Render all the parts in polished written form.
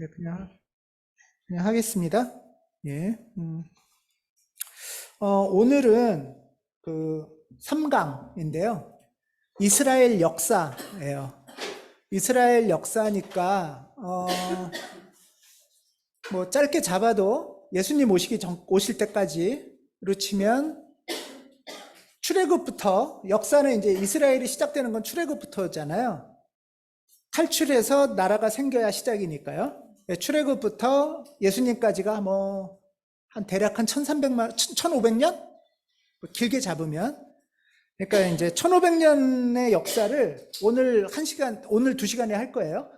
네, 그냥 하겠습니다. 예. 오늘은 그 3강인데요. 이스라엘 역사예요. 이스라엘 역사니까, 뭐 짧게 잡아도 예수님 오실 때까지로 치면 출애굽부터, 역사는 이제 이스라엘이 시작되는 건 출애굽부터잖아요. 탈출해서 나라가 생겨야 시작이니까요. 예, 출애굽부터 예수님까지가 한 대략 한 1300만, 1500년? 길게 잡으면. 그러니까 이제 1500년의 역사를 오늘 2시간에 할 거예요.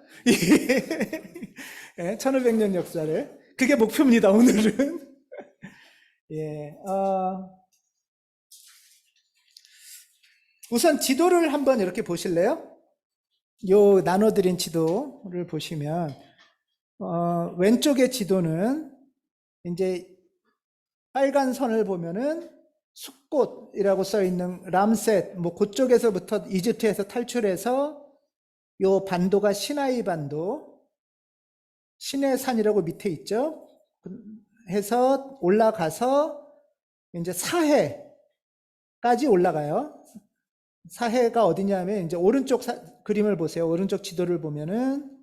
예, 1500년 역사를. 그게 목표입니다, 오늘은. 예, 우선 지도를 한번 이렇게 보실래요? 요 나눠드린 지도를 보시면, 왼쪽의 지도는 이제 빨간 선을 보면은 숫꽃이라고 써 있는 람셋, 뭐 그쪽에서부터 이집트에서 탈출해서 요 반도가 시나이 반도, 시내산이라고 밑에 있죠. 해서 올라가서 이제 사해까지 올라가요. 사해가 어디냐면 이제 오른쪽 그림을 보세요. 오른쪽 지도를 보면은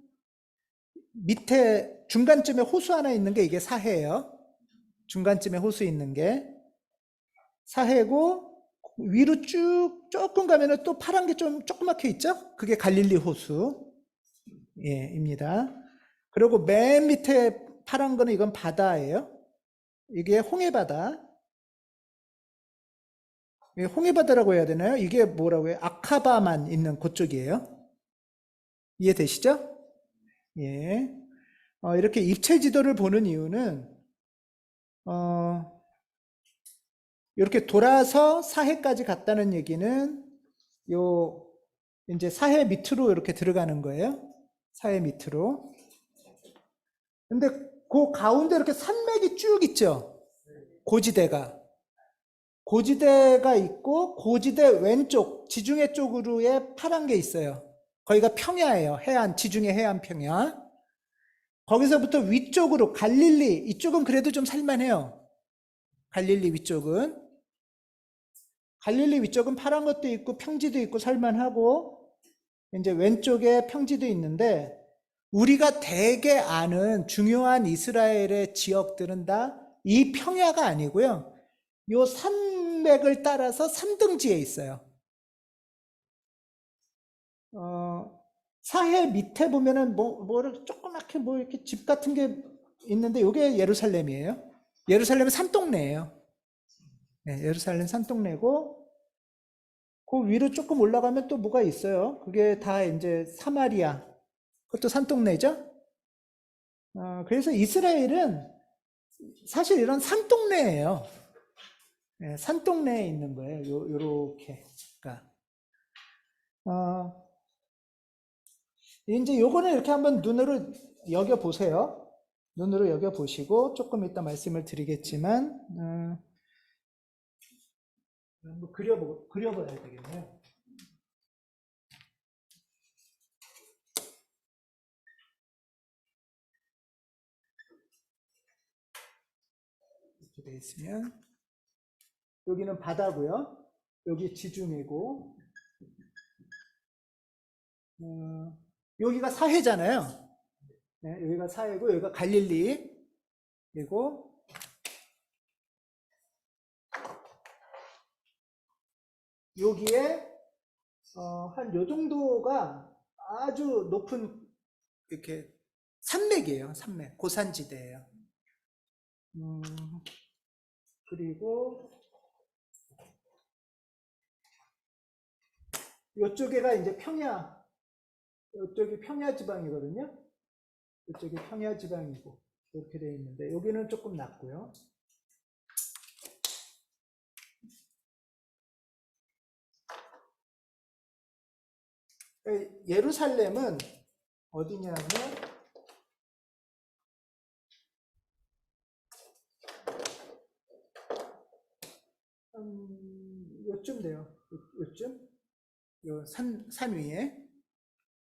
밑에 중간쯤에 호수 하나 있는 게 이게 사해예요. 중간쯤에 호수 있는 게 사해고, 위로 쭉 조금 가면은 또 파란 게 좀 조그맣게 있죠? 그게 갈릴리 호수, 예, 입니다. 그리고 맨 밑에 파란 거는 이건 바다예요. 이게 홍해바다. 이게 홍해바다라고 해야 되나요? 이게 뭐라고 해요? 아카바만 있는 그쪽이에요. 이해되시죠? 예. 이렇게 입체 지도를 보는 이유는, 어, 이렇게 돌아서 사해까지 갔다는 얘기는 요 이제 사해 밑으로 이렇게 들어가는 거예요. 사해 밑으로. 근데 그 가운데 이렇게 산맥이 쭉 있죠. 고지대가. 고지대가 있고 고지대 왼쪽 지중해 쪽으로의 파란 게 있어요. 거기가 평야예요. 지중해 해안 평야. 거기서부터 위쪽으로 갈릴리, 이쪽은 그래도 좀 살만해요. 갈릴리 위쪽은. 갈릴리 위쪽은 파란 것도 있고 평지도 있고 살만하고, 이제 왼쪽에 평지도 있는데, 우리가 대개 아는 중요한 이스라엘의 지역들은 다 이 평야가 아니고요. 요 산맥을 따라서 산등지에 있어요. 사해 밑에 보면은 뭐를 조그맣게 이렇게 집 같은 게 있는데, 요게 예루살렘이에요. 예루살렘은 산동네예요. 네, 예루살렘 산동네고, 그 위로 조금 올라가면 또 뭐가 있어요. 그게 다 이제 사마리아. 그것도 산동네죠. 그래서 이스라엘은 사실 이런 산동네예요. 예, 산동네에 있는 거예요. 요렇게. 그러니까, 이제 요거는 이렇게 한번 눈으로 여겨보세요. 눈으로 여겨보시고, 조금 이따 말씀을 드리겠지만, 한번 그려봐야 되겠네요. 이렇게 돼 있으면, 여기는 바다고요. 여기 지중해고, 여기가 사해잖아요. 네, 여기가 사해고, 여기가 갈릴리. 그리고 여기에 한 요 정도가 아주 높은 이렇게 산맥이에요. 산맥, 고산지대예요. 음, 그리고 이쪽에가 이제 이쪽이 평야 지방이거든요. 이쪽이 평야 지방이고 이렇게 되어 있는데 여기는 조금 낮고요. 예루살렘은 어디냐면 요쯤 돼요. 요쯤 산 위에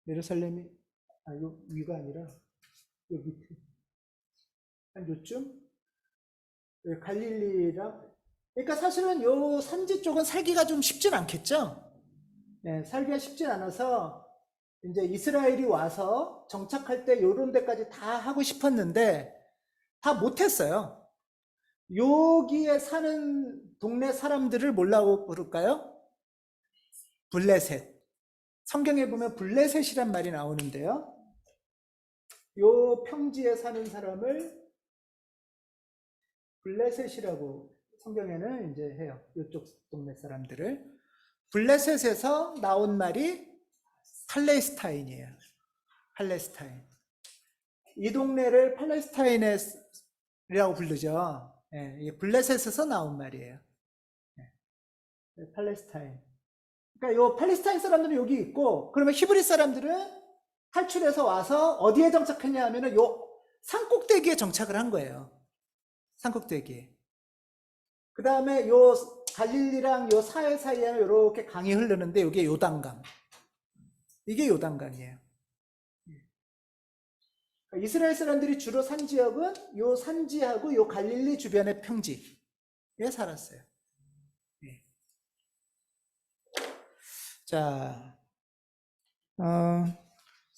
예루살렘이 요 위가 아니라 여기 밑에. 한 요쯤? 여기 갈릴리랑. 그러니까 사실은 요 산지 쪽은 살기가 좀 쉽진 않겠죠? 네, 살기가 쉽진 않아서 이제 이스라엘이 와서 정착할 때 요런 데까지 다 하고 싶었는데 다 못했어요. 여기에 사는 동네 사람들을 뭐라고 부를까요? 블레셋. 성경에 보면 블레셋이란 말이 나오는데요. 요 평지에 사는 사람을 블레셋이라고 성경에는 이제 해요. 이쪽 동네 사람들을. 블레셋에서 나온 말이 팔레스타인이에요. 팔레스타인. 이 동네를 팔레스타인이라고 부르죠. 예, 블레셋에서 나온 말이에요. 예, 팔레스타인. 그러니까 요 팔레스타인 사람들은 여기 있고, 그러면 히브리 사람들은 탈출해서 와서 어디에 정착했냐 하면은 요 산꼭대기에 정착을 한 거예요. 산꼭대기에. 그 다음에 요 갈릴리랑 요 사이에 이렇게 강이 흐르는데 이게 요단강. 이게 요단강이에요. 이스라엘 사람들이 주로 산 지역은 요 산지하고 요 갈릴리 주변의 평지에 살았어요. 네. 자,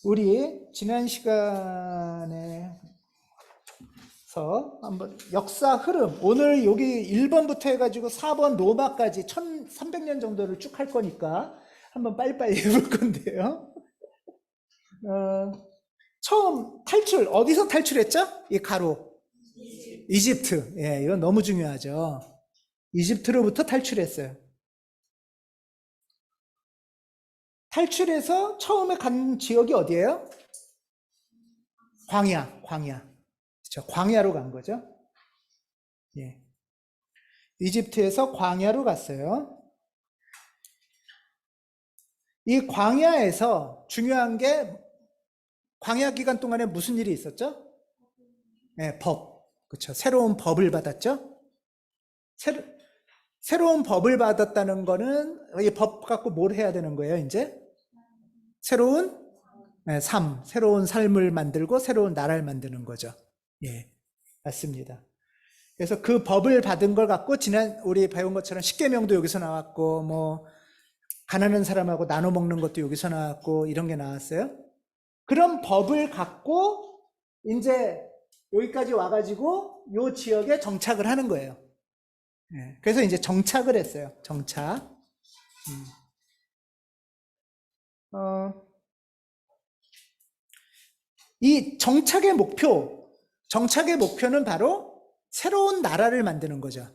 우리 지난 시간에서 한번 역사 흐름, 오늘 여기 1번부터 해가지고 4번 로마까지 1300년 정도를 쭉 할 거니까 한번 빨리빨리 해볼 건데요. 처음 탈출, 어디서 탈출했죠? 이 가로. 이집트. 예, 이건 너무 중요하죠. 이집트로부터 탈출했어요. 탈출해서 처음에 간 지역이 어디예요? 광야. 그렇죠. 광야로 간 거죠. 예. 이집트에서 광야로 갔어요. 이 광야에서 중요한 게 광야 기간 동안에 무슨 일이 있었죠? 네, 법. 그렇죠. 새로운 법을 받았죠. 새로운 법을 받았다는 거는 이 법 갖고 뭘 해야 되는 거예요, 이제? 새로운 삶, 새로운 삶을 만들고 새로운 나라를 만드는 거죠. 예, 맞습니다. 그래서 그 법을 받은 걸 갖고 지난 우리 배운 것처럼 십계명도 여기서 나왔고, 뭐 가난한 사람하고 나눠 먹는 것도 여기서 나왔고 이런 게 나왔어요. 그런 법을 갖고 이제 여기까지 와가지고 요 지역에 정착을 하는 거예요. 예, 그래서 이제 정착을 했어요. 정착. 이 정착의 목표는 바로 새로운 나라를 만드는 거죠.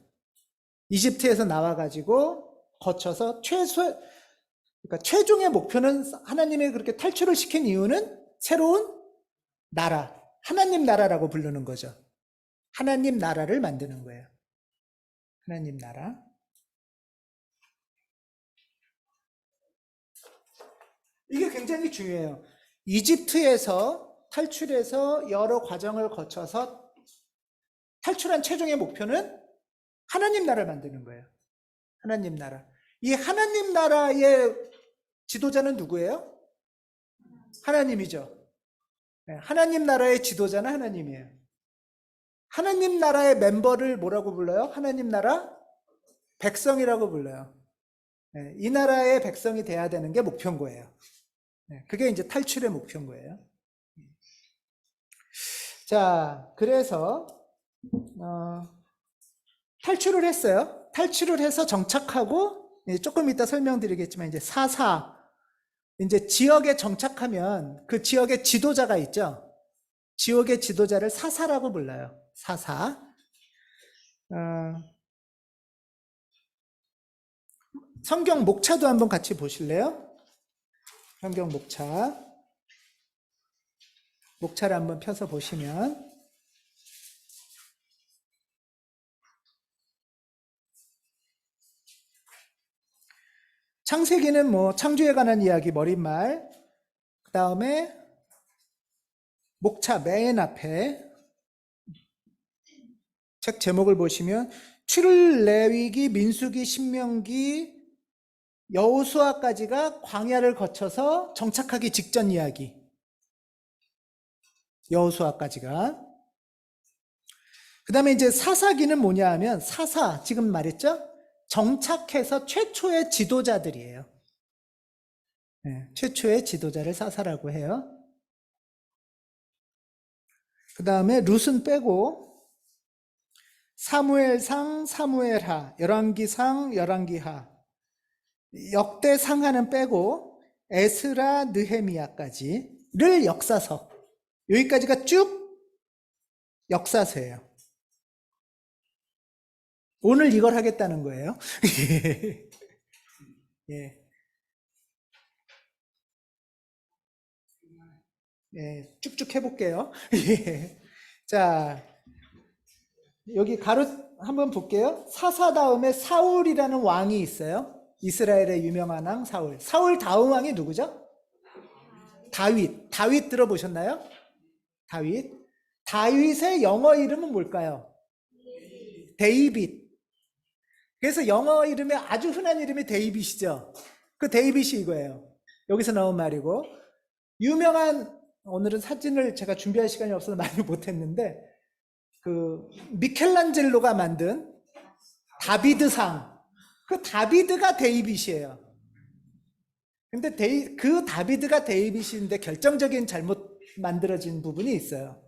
이집트에서 나와가지고 거쳐서 그러니까 최종의 목표는 하나님이 그렇게 탈출을 시킨 이유는 새로운 나라, 하나님 나라라고 부르는 거죠. 하나님 나라를 만드는 거예요. 하나님 나라. 이게 굉장히 중요해요. 이집트에서 탈출해서 여러 과정을 거쳐서 탈출한 최종의 목표는 하나님 나라를 만드는 거예요. 하나님 나라. 이 하나님 나라의 지도자는 누구예요? 하나님이죠. 하나님 나라의 지도자는 하나님이에요. 하나님 나라의 멤버를 뭐라고 불러요? 하나님 나라 백성이라고 불러요. 이 나라의 백성이 돼야 되는 게 목표인 거예요. 그게 이제 탈출의 목표인 거예요. 자, 그래서 탈출을 했어요. 탈출을 해서 정착하고 조금 이따 설명드리겠지만 이제 이제 지역에 정착하면 그 지역의 지도자가 있죠. 지역의 지도자를 사사라고 불러요. 사사. 성경 목차도 한번 같이 보실래요? 성경 목차를 한번 펴서 보시면 창세기는 뭐 창조에 관한 이야기 머릿말, 그 다음에 목차 맨 앞에 책 제목을 보시면 출애굽기, 민수기, 신명기, 여호수아까지가 광야를 거쳐서 정착하기 직전 이야기. 여호수아까지가. 그 다음에 이제 사사기는 뭐냐 하면 사사, 지금 말했죠? 정착해서 최초의 지도자들이에요. 네, 최초의 지도자를 사사라고 해요. 그 다음에 룻은 빼고 사무엘상, 사무엘하, 열왕기상, 열왕기하, 역대상하는 빼고 에스라, 느헤미야까지를 역사서. 여기까지가 쭉 역사서예요. 오늘 이걸 하겠다는 거예요. 예. 예, 쭉쭉 해볼게요. 예. 자, 여기 가로 한번 볼게요. 사사 다음에 사울이라는 왕이 있어요. 이스라엘의 유명한 왕 사울. 사울 다음 왕이 누구죠? 다윗. 다윗 들어보셨나요? 다윗. 다윗의 영어 이름은 뭘까요? 데이빗. 그래서 영어 이름에 아주 흔한 이름이 데이빗이죠. 그 데이빗이 이거예요. 여기서 나온 말이고, 유명한, 오늘은 사진을 제가 준비할 시간이 없어서 많이 못했는데, 그 미켈란젤로가 만든 다비드상, 그 다비드가 데이빗이에요. 근데 그 다비드가 데이빗인데 결정적인 잘못 만들어진 부분이 있어요.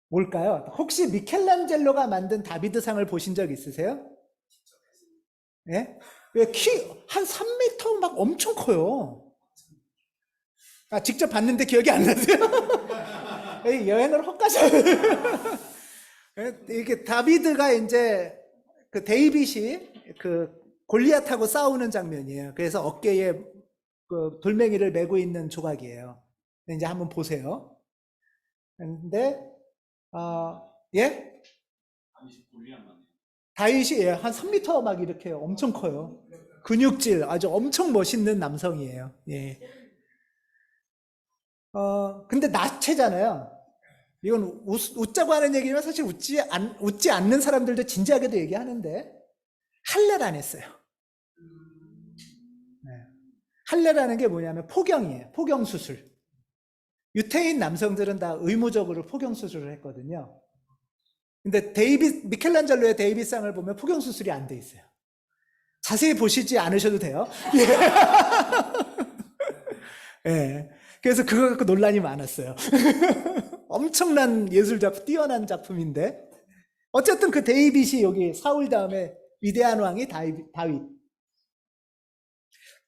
뭘까요? 혹시 미켈란젤로가 만든 다비드상을 보신 적 있으세요? 예? 왜 한 3m 막 엄청 커요. 아, 직접 봤는데 기억이 안 나세요? 여행을 헛가셔요. 이게 다비드가 이제 그 데이빗이 그 골리앗하고 싸우는 장면이에요. 그래서 어깨에 그 돌멩이를 메고 있는 조각이에요. 이제 한번 보세요. 근데 예? 다윗이 예, 한 3m 막 이렇게 엄청 커요. 근육질 아주 엄청 멋있는 남성이에요. 예. 근데 나체잖아요. 이건 웃자고 하는 얘기지만 사실 웃지 않는 사람들도 진지하게도 얘기하는데 할례를 안 했어요. 네. 할례라는 게 뭐냐면 포경이에요. 포경 수술. 유태인 남성들은 다 의무적으로 포경 수술을 했거든요. 근데 미켈란젤로의 데이빗상을 보면 포경 수술이 안 돼 있어요. 자세히 보시지 않으셔도 돼요. 예. 네. 그래서 그거 갖고 논란이 많았어요. 엄청난 예술 작품, 뛰어난 작품인데. 어쨌든 그 데이빗이 여기 사울 다음에 위대한 왕이 다윗.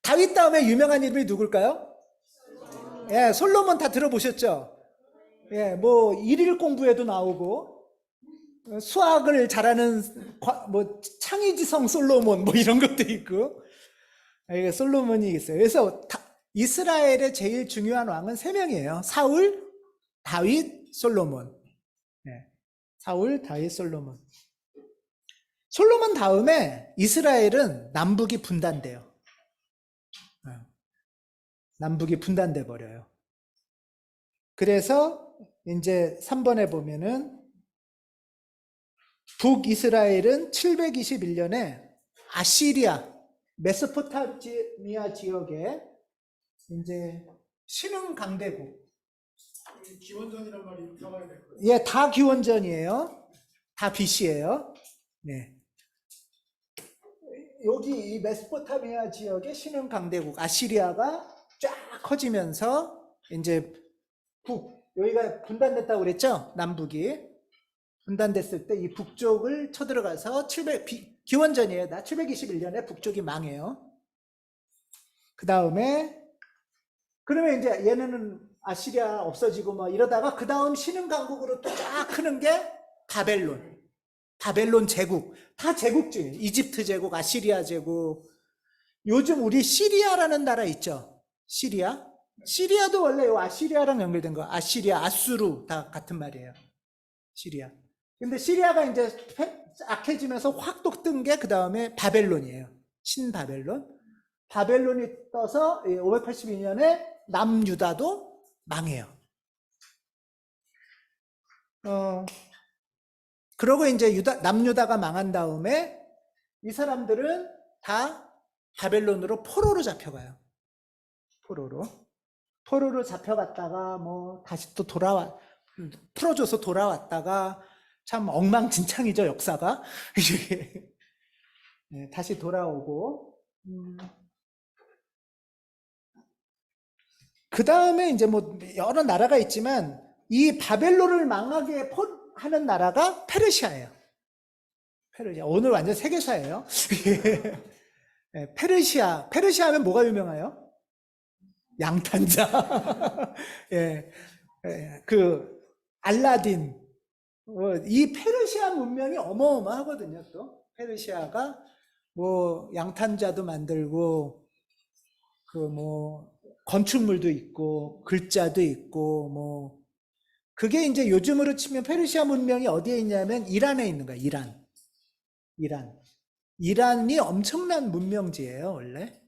다윗 다음에 유명한 이름이 누굴까요? 예, 솔로몬 다 들어보셨죠? 예, 뭐 일일 공부에도 나오고 수학을 잘하는 뭐 창의지성 솔로몬 뭐 이런 것도 있고. 솔로몬이 있어요. 그래서 이스라엘의 제일 중요한 왕은 3명이에요. 사울, 다윗, 솔로몬. 네. 사울, 다윗, 솔로몬. 솔로몬 다음에 이스라엘은 남북이 분단돼요. 남북이 분단돼 버려요. 그래서 이제 3번에 보면은 북이스라엘은 721년에 아시리아, 메소포타미아 지역에 이제 신흥 강대국. 기원전이란 말이 이렇게 나와야 될 거예요. 예, 다 기원전이에요. 다 BC예요. 네. 여기 이 메소포타미아 지역의 신흥 강대국 아시리아가 쫙 커지면서 이제 여기가 분단됐다고 그랬죠? 남북이 분단됐을 때 이 북쪽을 쳐들어가서 기원전이에요. 721년에 북쪽이 망해요. 그 다음에 그러면 이제 얘네는 아시리아 없어지고 뭐 이러다가 그 다음 신흥 강국으로 또 쫙 크는 게 바벨론 제국. 다 제국 중에 이집트 제국, 아시리아 제국. 요즘 우리 시리아라는 나라 있죠? 시리아도 원래 아시리아랑 연결된 거. 아시리아, 아수르 다 같은 말이에요. 시리아. 근데 시리아가 이제 악해지면서 확 또 뜬 게 그 다음에 바벨론이에요. 신바벨론. 바벨론이 떠서 582년에 남유다도 망해요. 그러고 이제 남유다가 망한 다음에 이 사람들은 다 바벨론으로 포로로 잡혀가요. 포로로. 포로로 잡혀갔다가 뭐 다시 또 풀어줘서 돌아왔다가 참 엉망진창이죠, 역사가. 이게 네, 다시 돌아오고 그 다음에 이제 뭐 여러 나라가 있지만 이 바벨론을 망하게 하는 나라가 페르시아예요. 페르시아. 오늘 완전 세계사예요. 네, 페르시아 하면 뭐가 유명해요? 양탄자. 예, 그 알라딘. 이 페르시아 문명이 어마어마하거든요. 또 페르시아가 뭐 양탄자도 만들고 그 뭐 건축물도 있고 글자도 있고 뭐 그게 이제 요즘으로 치면 페르시아 문명이 어디에 있냐면 이란에 있는 거야. 이란이 엄청난 문명지예요, 원래.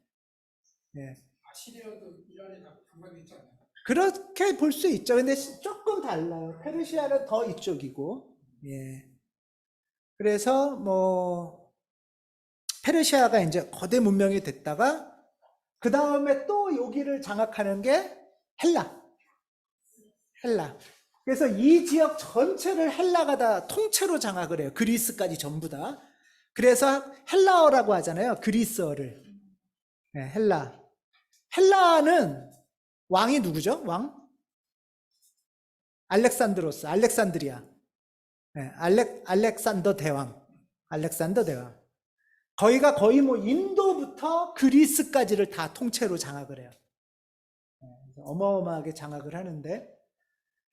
예. 아시리아도 이란에 담각이 있지 않나요? 그렇게 볼 수 있죠. 근데 조금 달라요. 페르시아는 더 이쪽이고. 예. 그래서 뭐 페르시아가 이제 거대 문명이 됐다가 그 다음에 또 여기를 장악하는 게 헬라. 그래서 이 지역 전체를 헬라가 다 통째로 장악을 해요. 그리스까지 전부 다. 그래서 헬라어라고 하잖아요. 그리스어를. 네, 헬라는 왕이 누구죠? 왕? 알렉산드리아. 네, 알렉산더 대왕. 거기가 거의 뭐 인도부터 그리스까지를 다 통째로 장악을 해요. 어마어마하게 장악을 하는데,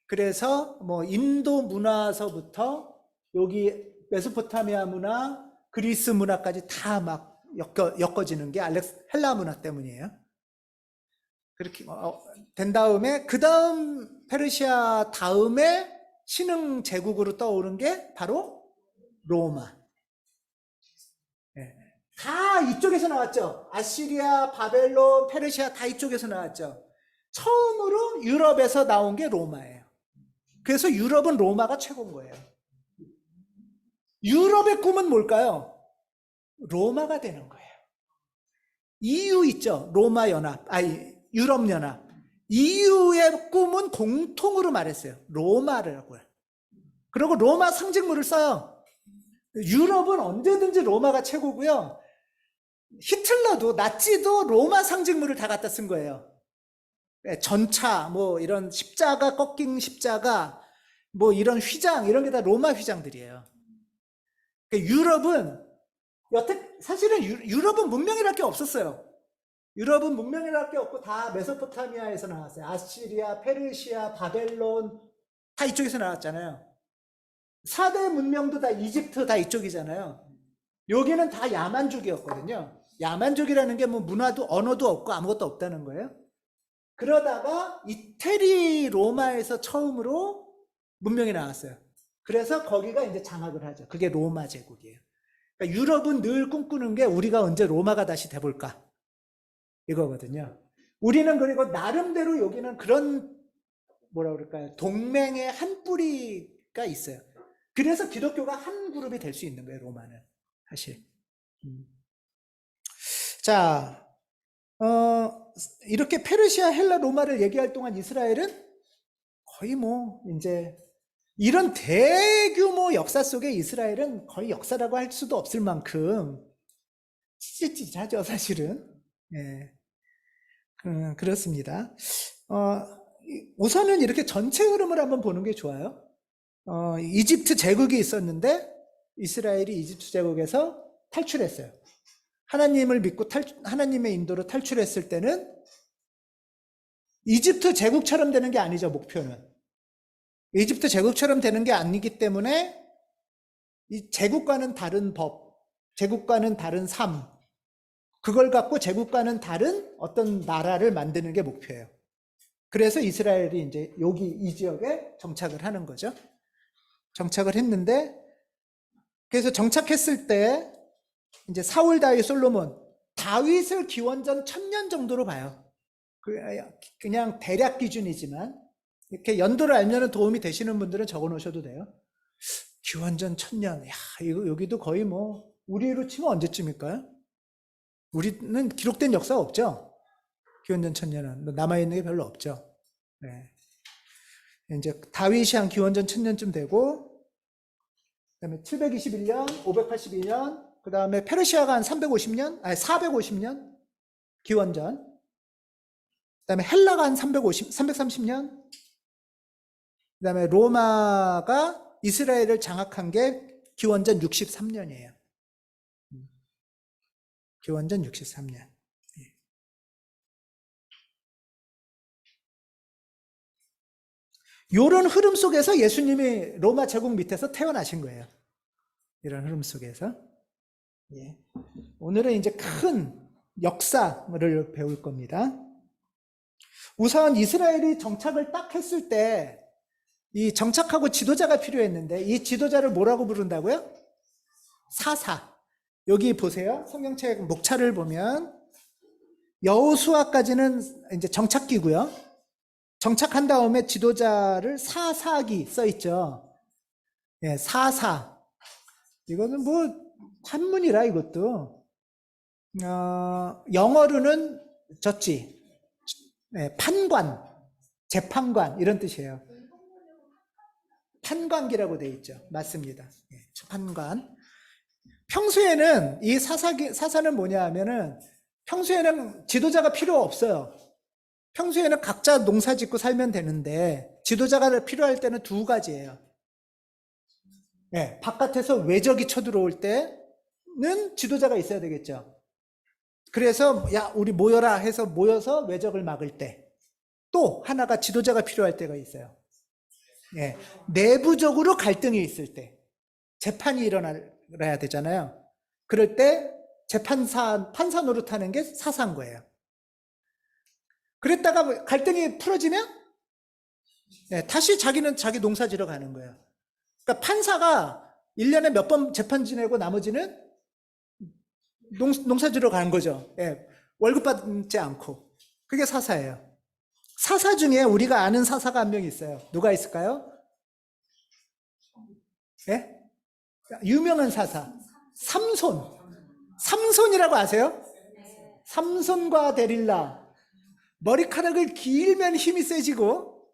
그래서 뭐 인도 문화서부터 여기 메소포타미아 문화, 그리스 문화까지 다 막 엮어지는 게 헬라 문화 때문이에요. 그렇게 된 다음에 그 다음 페르시아 다음에 신흥 제국으로 떠오른 게 바로 로마. 다 이쪽에서 나왔죠. 아시리아, 바벨론, 페르시아 다 이쪽에서 나왔죠. 처음으로 유럽에서 나온 게 로마예요. 그래서 유럽은 로마가 최고인 거예요. 유럽의 꿈은 뭘까요? 로마가 되는 거예요. EU 있죠. 유럽 연합. EU의 꿈은 공통으로 말했어요. 로마라고요. 그리고 로마 상징물을 써요. 유럽은 언제든지 로마가 최고고요. 히틀러도 나치도 로마 상징물을 다 갖다 쓴 거예요. 전차, 뭐 이런 십자가, 꺾인 십자가, 뭐 이런 휘장, 이런 게 다 로마 휘장들이에요. 유럽은 사실은 유럽은 문명이랄 게 없었어요. 유럽은 문명이랄 게 없고 다 메소포타미아에서 나왔어요. 아시리아, 페르시아, 바벨론 다 이쪽에서 나왔잖아요. 4대 문명도 다 이집트 다 이쪽이잖아요. 여기는 다 야만족이었거든요. 야만족이라는 게 뭐 문화도 언어도 없고 아무것도 없다는 거예요. 그러다가 이태리 로마에서 처음으로 문명이 나왔어요. 그래서 거기가 이제 장악을 하죠. 그게 로마 제국이에요. 그러니까 유럽은 늘 꿈꾸는 게 우리가 언제 로마가 다시 돼볼까? 이거거든요. 우리는 그리고 나름대로 여기는 그런 뭐라 그럴까요? 동맹의 한 뿌리가 있어요. 그래서 기독교가 한 그룹이 될 수 있는 거예요, 로마는. 사실. 자, 이렇게 페르시아, 헬라, 로마를 얘기할 동안 이스라엘은 거의 뭐 이제 이런 대규모 역사 속에 이스라엘은 거의 역사라고 할 수도 없을 만큼 찌릿찌릿하죠, 사실은. 예. 그렇습니다. 우선은 이렇게 전체 흐름을 한번 보는 게 좋아요. 이집트 제국이 있었는데 이스라엘이 이집트 제국에서 탈출했어요. 하나님을 믿고 하나님의 인도로 탈출했을 때는 이집트 제국처럼 되는 게 아니죠, 목표는. 이집트 제국처럼 되는 게 아니기 때문에 이 제국과는 다른 법, 제국과는 다른 삶, 그걸 갖고 제국과는 다른 어떤 나라를 만드는 게 목표예요. 그래서 이스라엘이 이제 여기 이 지역에 정착을 하는 거죠. 정착을 했는데, 그래서 정착했을 때 이제 사울, 다윗, 솔로몬, 다윗을 기원전 1000년 정도로 봐요. 그냥 대략 기준이지만 이렇게 연도를 알면 도움이 되시는 분들은 적어 놓으셔도 돼요. 기원전 1000년, 이거 여기도 거의 뭐 우리로 치면 언제쯤일까요? 우리는 기록된 역사가 없죠. 기원전 1000년은 남아있는 게 별로 없죠. 네. 이제 다윗이 한 기원전 1000년쯤 되고, 그다음에 721년, 582년, 그 다음에 페르시아가 한 350년, 아니 450년 기원전, 그 다음에 헬라가 한 330년, 그 다음에 로마가 이스라엘을 장악한 게 기원전 63년이에요. 기원전 63년. 이런 흐름 속에서 예수님이 로마 제국 밑에서 태어나신 거예요. 이런 흐름 속에서. 예. 오늘은 이제 큰 역사를 배울 겁니다. 우선 이스라엘이 정착을 딱 했을 때 이 정착하고 지도자가 필요했는데 이 지도자를 뭐라고 부른다고요? 사사. 여기 보세요. 성경책 목차를 보면 여호수아까지는 이제 정착기고요. 정착한 다음에 지도자를 사사기 써 있죠. 예, 사사. 이거는 뭐 한문이라 이것도. 영어로는 졌지. 예, 판관, 재판관 이런 뜻이에요. 판관기라고 되어 있죠. 맞습니다. 예, 판관. 평소에는 이 사사는 뭐냐 하면은 평소에는 지도자가 필요 없어요. 평소에는 각자 농사 짓고 살면 되는데 지도자가 필요할 때는 두 가지예요. 네, 바깥에서 외적이 쳐들어올 때는 지도자가 있어야 되겠죠. 그래서 야 우리 모여라 해서 모여서 외적을 막을 때 또 하나가 지도자가 필요할 때가 있어요. 네, 내부적으로 갈등이 있을 때 재판이 일어나야 되잖아요. 그럴 때 판사 노릇하는 게 사사인 거예요. 그랬다가 갈등이 풀어지면 네, 다시 자기는 자기 농사 지러 가는 거예요. 그러니까 판사가 1년에 몇 번 재판 지내고 나머지는 농사 지러 가는 거죠. 네, 월급 받지 않고. 그게 사사예요. 사사 중에 우리가 아는 사사가 한 명 있어요. 누가 있을까요? 네? 유명한 사사. 삼손. 삼손이라고 아세요? 삼손과 데릴라. 머리카락을 길면 힘이 세지고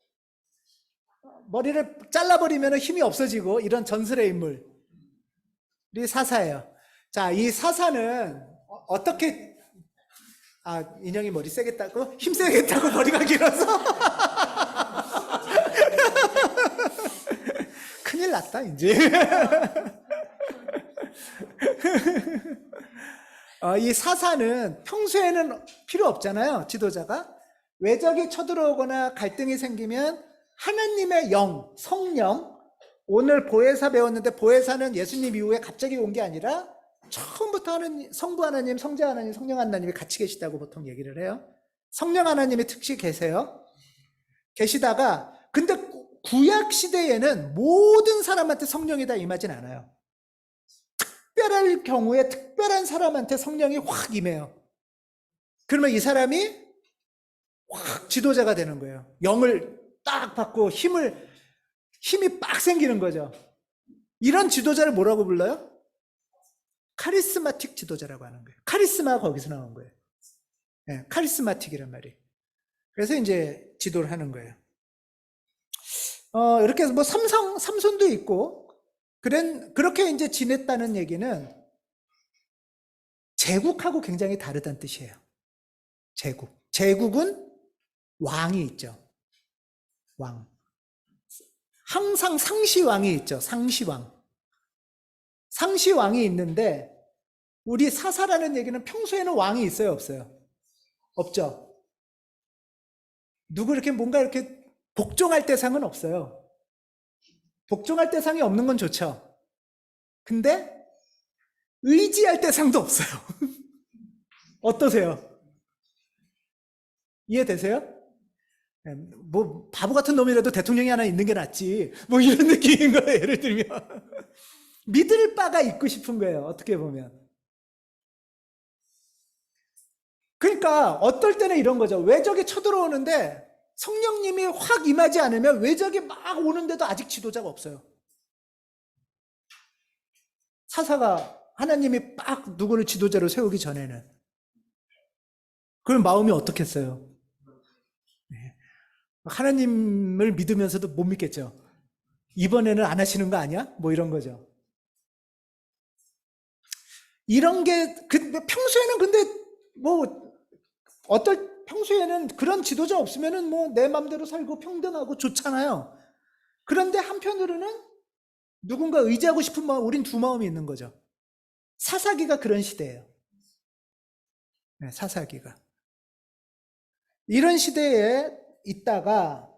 머리를 잘라버리면 힘이 없어지고 이런 전설의 인물이 사사예요. 자, 이 사사는 어떻게 인형이 머리 세겠다고? 힘 세겠다고 머리가 길어서? 큰일 났다 이제. 이 사사는 평소에는 필요 없잖아요. 지도자가. 외적이 쳐들어오거나 갈등이 생기면 하나님의 영, 성령, 오늘 보혜사 배웠는데 보혜사는 예수님 이후에 갑자기 온 게 아니라 처음부터 성부 하나님, 성자 하나님, 성령 하나님이 같이 계시다고 보통 얘기를 해요. 성령 하나님이 특히 계세요. 계시다가 근데 구약 시대에는 모든 사람한테 성령이 다 임하진 않아요. 특별할 경우에 특별한 사람한테 성령이 확 임해요. 그러면 이 사람이 확 지도자가 되는 거예요. 영을 딱 받고 힘이 빡 생기는 거죠. 이런 지도자를 뭐라고 불러요? 카리스마틱 지도자라고 하는 거예요. 카리스마가 거기서 나온 거예요. 네, 카리스마틱이란 말이. 그래서 이제 지도를 하는 거예요. 이렇게 해서 뭐 삼손도 있고, 그렇게 이제 지냈다는 얘기는 제국하고 굉장히 다르다는 뜻이에요. 제국은 왕이 있죠. 왕. 항상 상시왕이 있죠. 상시왕. 상시왕이 있는데 우리 사사라는 얘기는 평소에는 왕이 있어요, 없어요? 없죠. 누구 이렇게 뭔가 이렇게 복종할 대상은 없어요. 복종할 대상이 없는 건 좋죠. 근데 의지할 대상도 없어요. 어떠세요? 이해되세요? 뭐 바보 같은 놈이라도 대통령이 하나 있는 게 낫지. 뭐 이런 느낌인 거예요. 예를 들면 믿을 바가 있고 싶은 거예요. 어떻게 보면. 그러니까 어떨 때는 이런 거죠. 외적이 쳐들어오는데 성령님이 확 임하지 않으면 외적이 막 오는데도 아직 지도자가 없어요. 사사가 하나님이 막 누구를 지도자로 세우기 전에는. 그럼 마음이 어떻겠어요? 네. 하나님을 믿으면서도 못 믿겠죠. 이번에는 안 하시는 거 아니야? 뭐 이런 거죠. 이런 게 평소에는 근데 뭐 평소에는 그런 지도자 없으면은 뭐 내 맘대로 살고 평등하고 좋잖아요. 그런데 한편으로는 누군가 의지하고 싶은 마음, 우린 두 마음이 있는 거죠. 사사기가 그런 시대예요. 네, 사사기가. 이런 시대에 있다가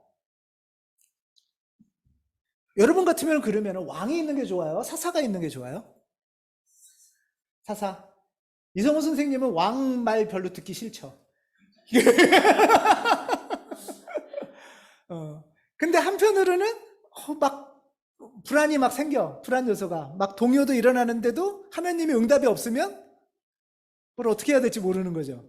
여러분 같으면 그러면 왕이 있는 게 좋아요? 사사가 있는 게 좋아요? 사사. 이성호 선생님은 왕 말 별로 듣기 싫죠. 근데 한편으로는 막 불안이 막 생겨. 불안 요소가. 막 동요도 일어나는데도 하나님의 응답이 없으면 그걸 어떻게 해야 될지 모르는 거죠.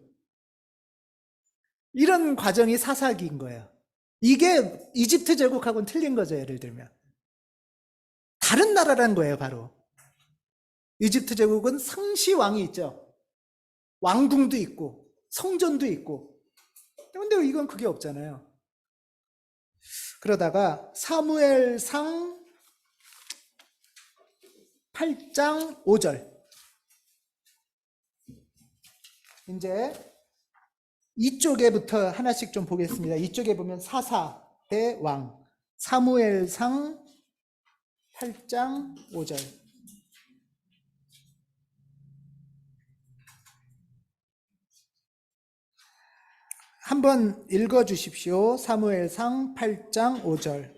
이런 과정이 사사기인 거예요. 이게 이집트 제국하고는 틀린 거죠. 예를 들면. 다른 나라라는 거예요. 바로. 이집트 제국은 상시 왕이 있죠. 왕궁도 있고 성전도 있고. 근데 이건 그게 없잖아요. 그러다가 사무엘상 8장 5절. 이제 이쪽에부터 하나씩 좀 보겠습니다. 이쪽에 보면 사사 대 왕. 사무엘상 8장 5절. 한번 읽어 주십시오. 사무엘상 8장 5절.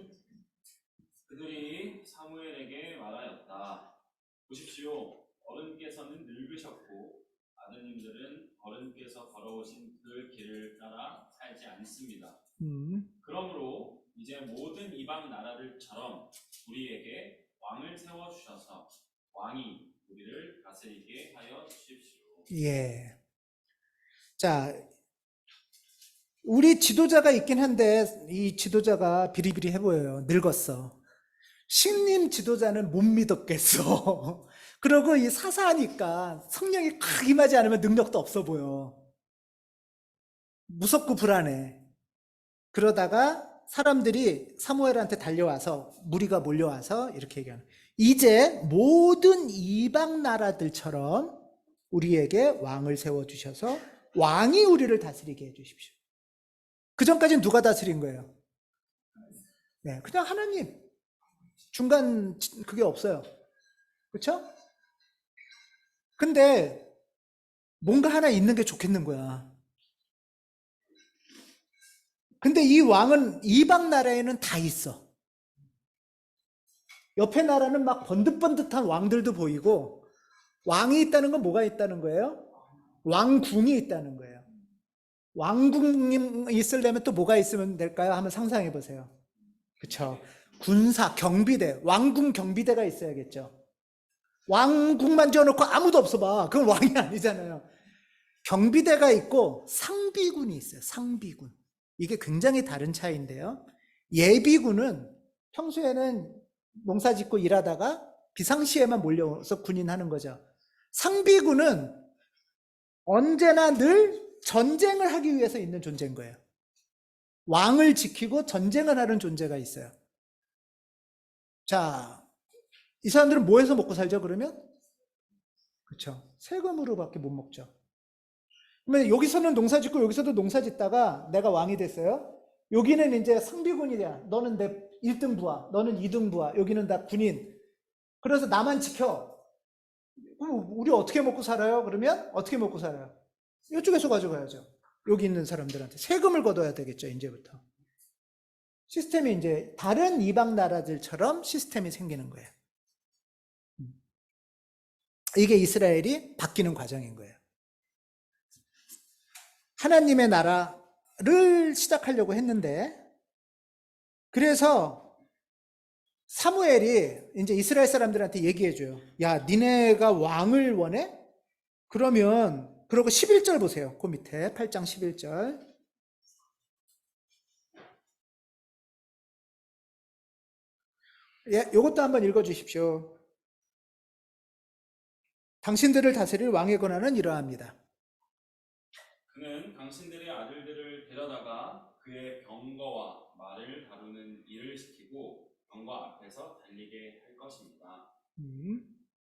그들이 사무엘에게 말하였다. 보십시오. 어른께서는 늙으셨고 아드님들은 어른께서 걸어오신 그 길을 따라 살지 않습니다. 그러므로 이제 모든 이방 나라들처럼 우리에게 왕을 세워주셔서 왕이 우리를 다스리게 하여 주십시오. 예. 자, 우리 지도자가 있긴 한데 이 지도자가 비리비리해 보여요. 늙었어. 신님 지도자는 못 믿었겠어. 그러고 이 사사하니까 성령이 콱 임하지 않으면 능력도 없어 보여. 무섭고 불안해. 그러다가 사람들이 사무엘한테 달려와서 무리가 몰려와서 이렇게 얘기하는. 이제 모든 이방 나라들처럼 우리에게 왕을 세워주셔서 왕이 우리를 다스리게 해주십시오. 그 전까지는 누가 다스린 거예요? 네, 그냥 하나님. 중간 그게 없어요. 그렇죠? 근데 뭔가 하나 있는 게 좋겠는 거야. 근데 이 왕은 이방 나라에는 다 있어. 옆에 나라는 막 번듯번듯한 왕들도 보이고 왕이 있다는 건 뭐가 있다는 거예요? 왕궁이 있다는 거예요. 왕궁이 있으려면 또 뭐가 있으면 될까요? 한번 상상해 보세요. 그렇죠? 군사, 경비대, 왕궁 경비대가 있어야겠죠. 왕궁만 지어놓고 아무도 없어 봐. 그건 왕이 아니잖아요. 경비대가 있고 상비군이 있어요. 상비군. 이게 굉장히 다른 차이인데요. 예비군은 평소에는 농사 짓고 일하다가 비상시에만 몰려서 군인하는 거죠. 상비군은 언제나 늘 전쟁을 하기 위해서 있는 존재인 거예요. 왕을 지키고 전쟁을 하는 존재가 있어요. 자, 이 사람들은 뭐 해서 먹고 살죠, 그러면? 그렇죠. 세금으로밖에 못 먹죠. 그러면 여기서는 농사 짓고 여기서도 농사 짓다가 내가 왕이 됐어요. 여기는 이제 상비군이야. 너는 내 1등 부하, 너는 2등 부하, 여기는 다 군인. 그래서 나만 지켜. 그럼 우리 어떻게 먹고 살아요? 그러면 어떻게 먹고 살아요? 이쪽에서 가져가야죠. 여기 있는 사람들한테 세금을 걷어야 되겠죠, 이제부터. 시스템이 이제 다른 이방 나라들처럼 시스템이 생기는 거예요. 이게 이스라엘이 바뀌는 과정인 거예요. 하나님의 나라를 시작하려고 했는데, 그래서 사무엘이 이제 이스라엘 사람들한테 얘기해줘요. 야, 니네가 왕을 원해? 그러면, 그러고 11절 보세요. 그 밑에 8장 11절. 예, 요것도 한번 읽어주십시오. 당신들을 다스릴 왕의 권한은 이러합니다. 그는 당신들의 아들들을 데려다가 그의 병거와 말을 다루는 일을 시키고 병거 앞에서 달리게 할 것입니다.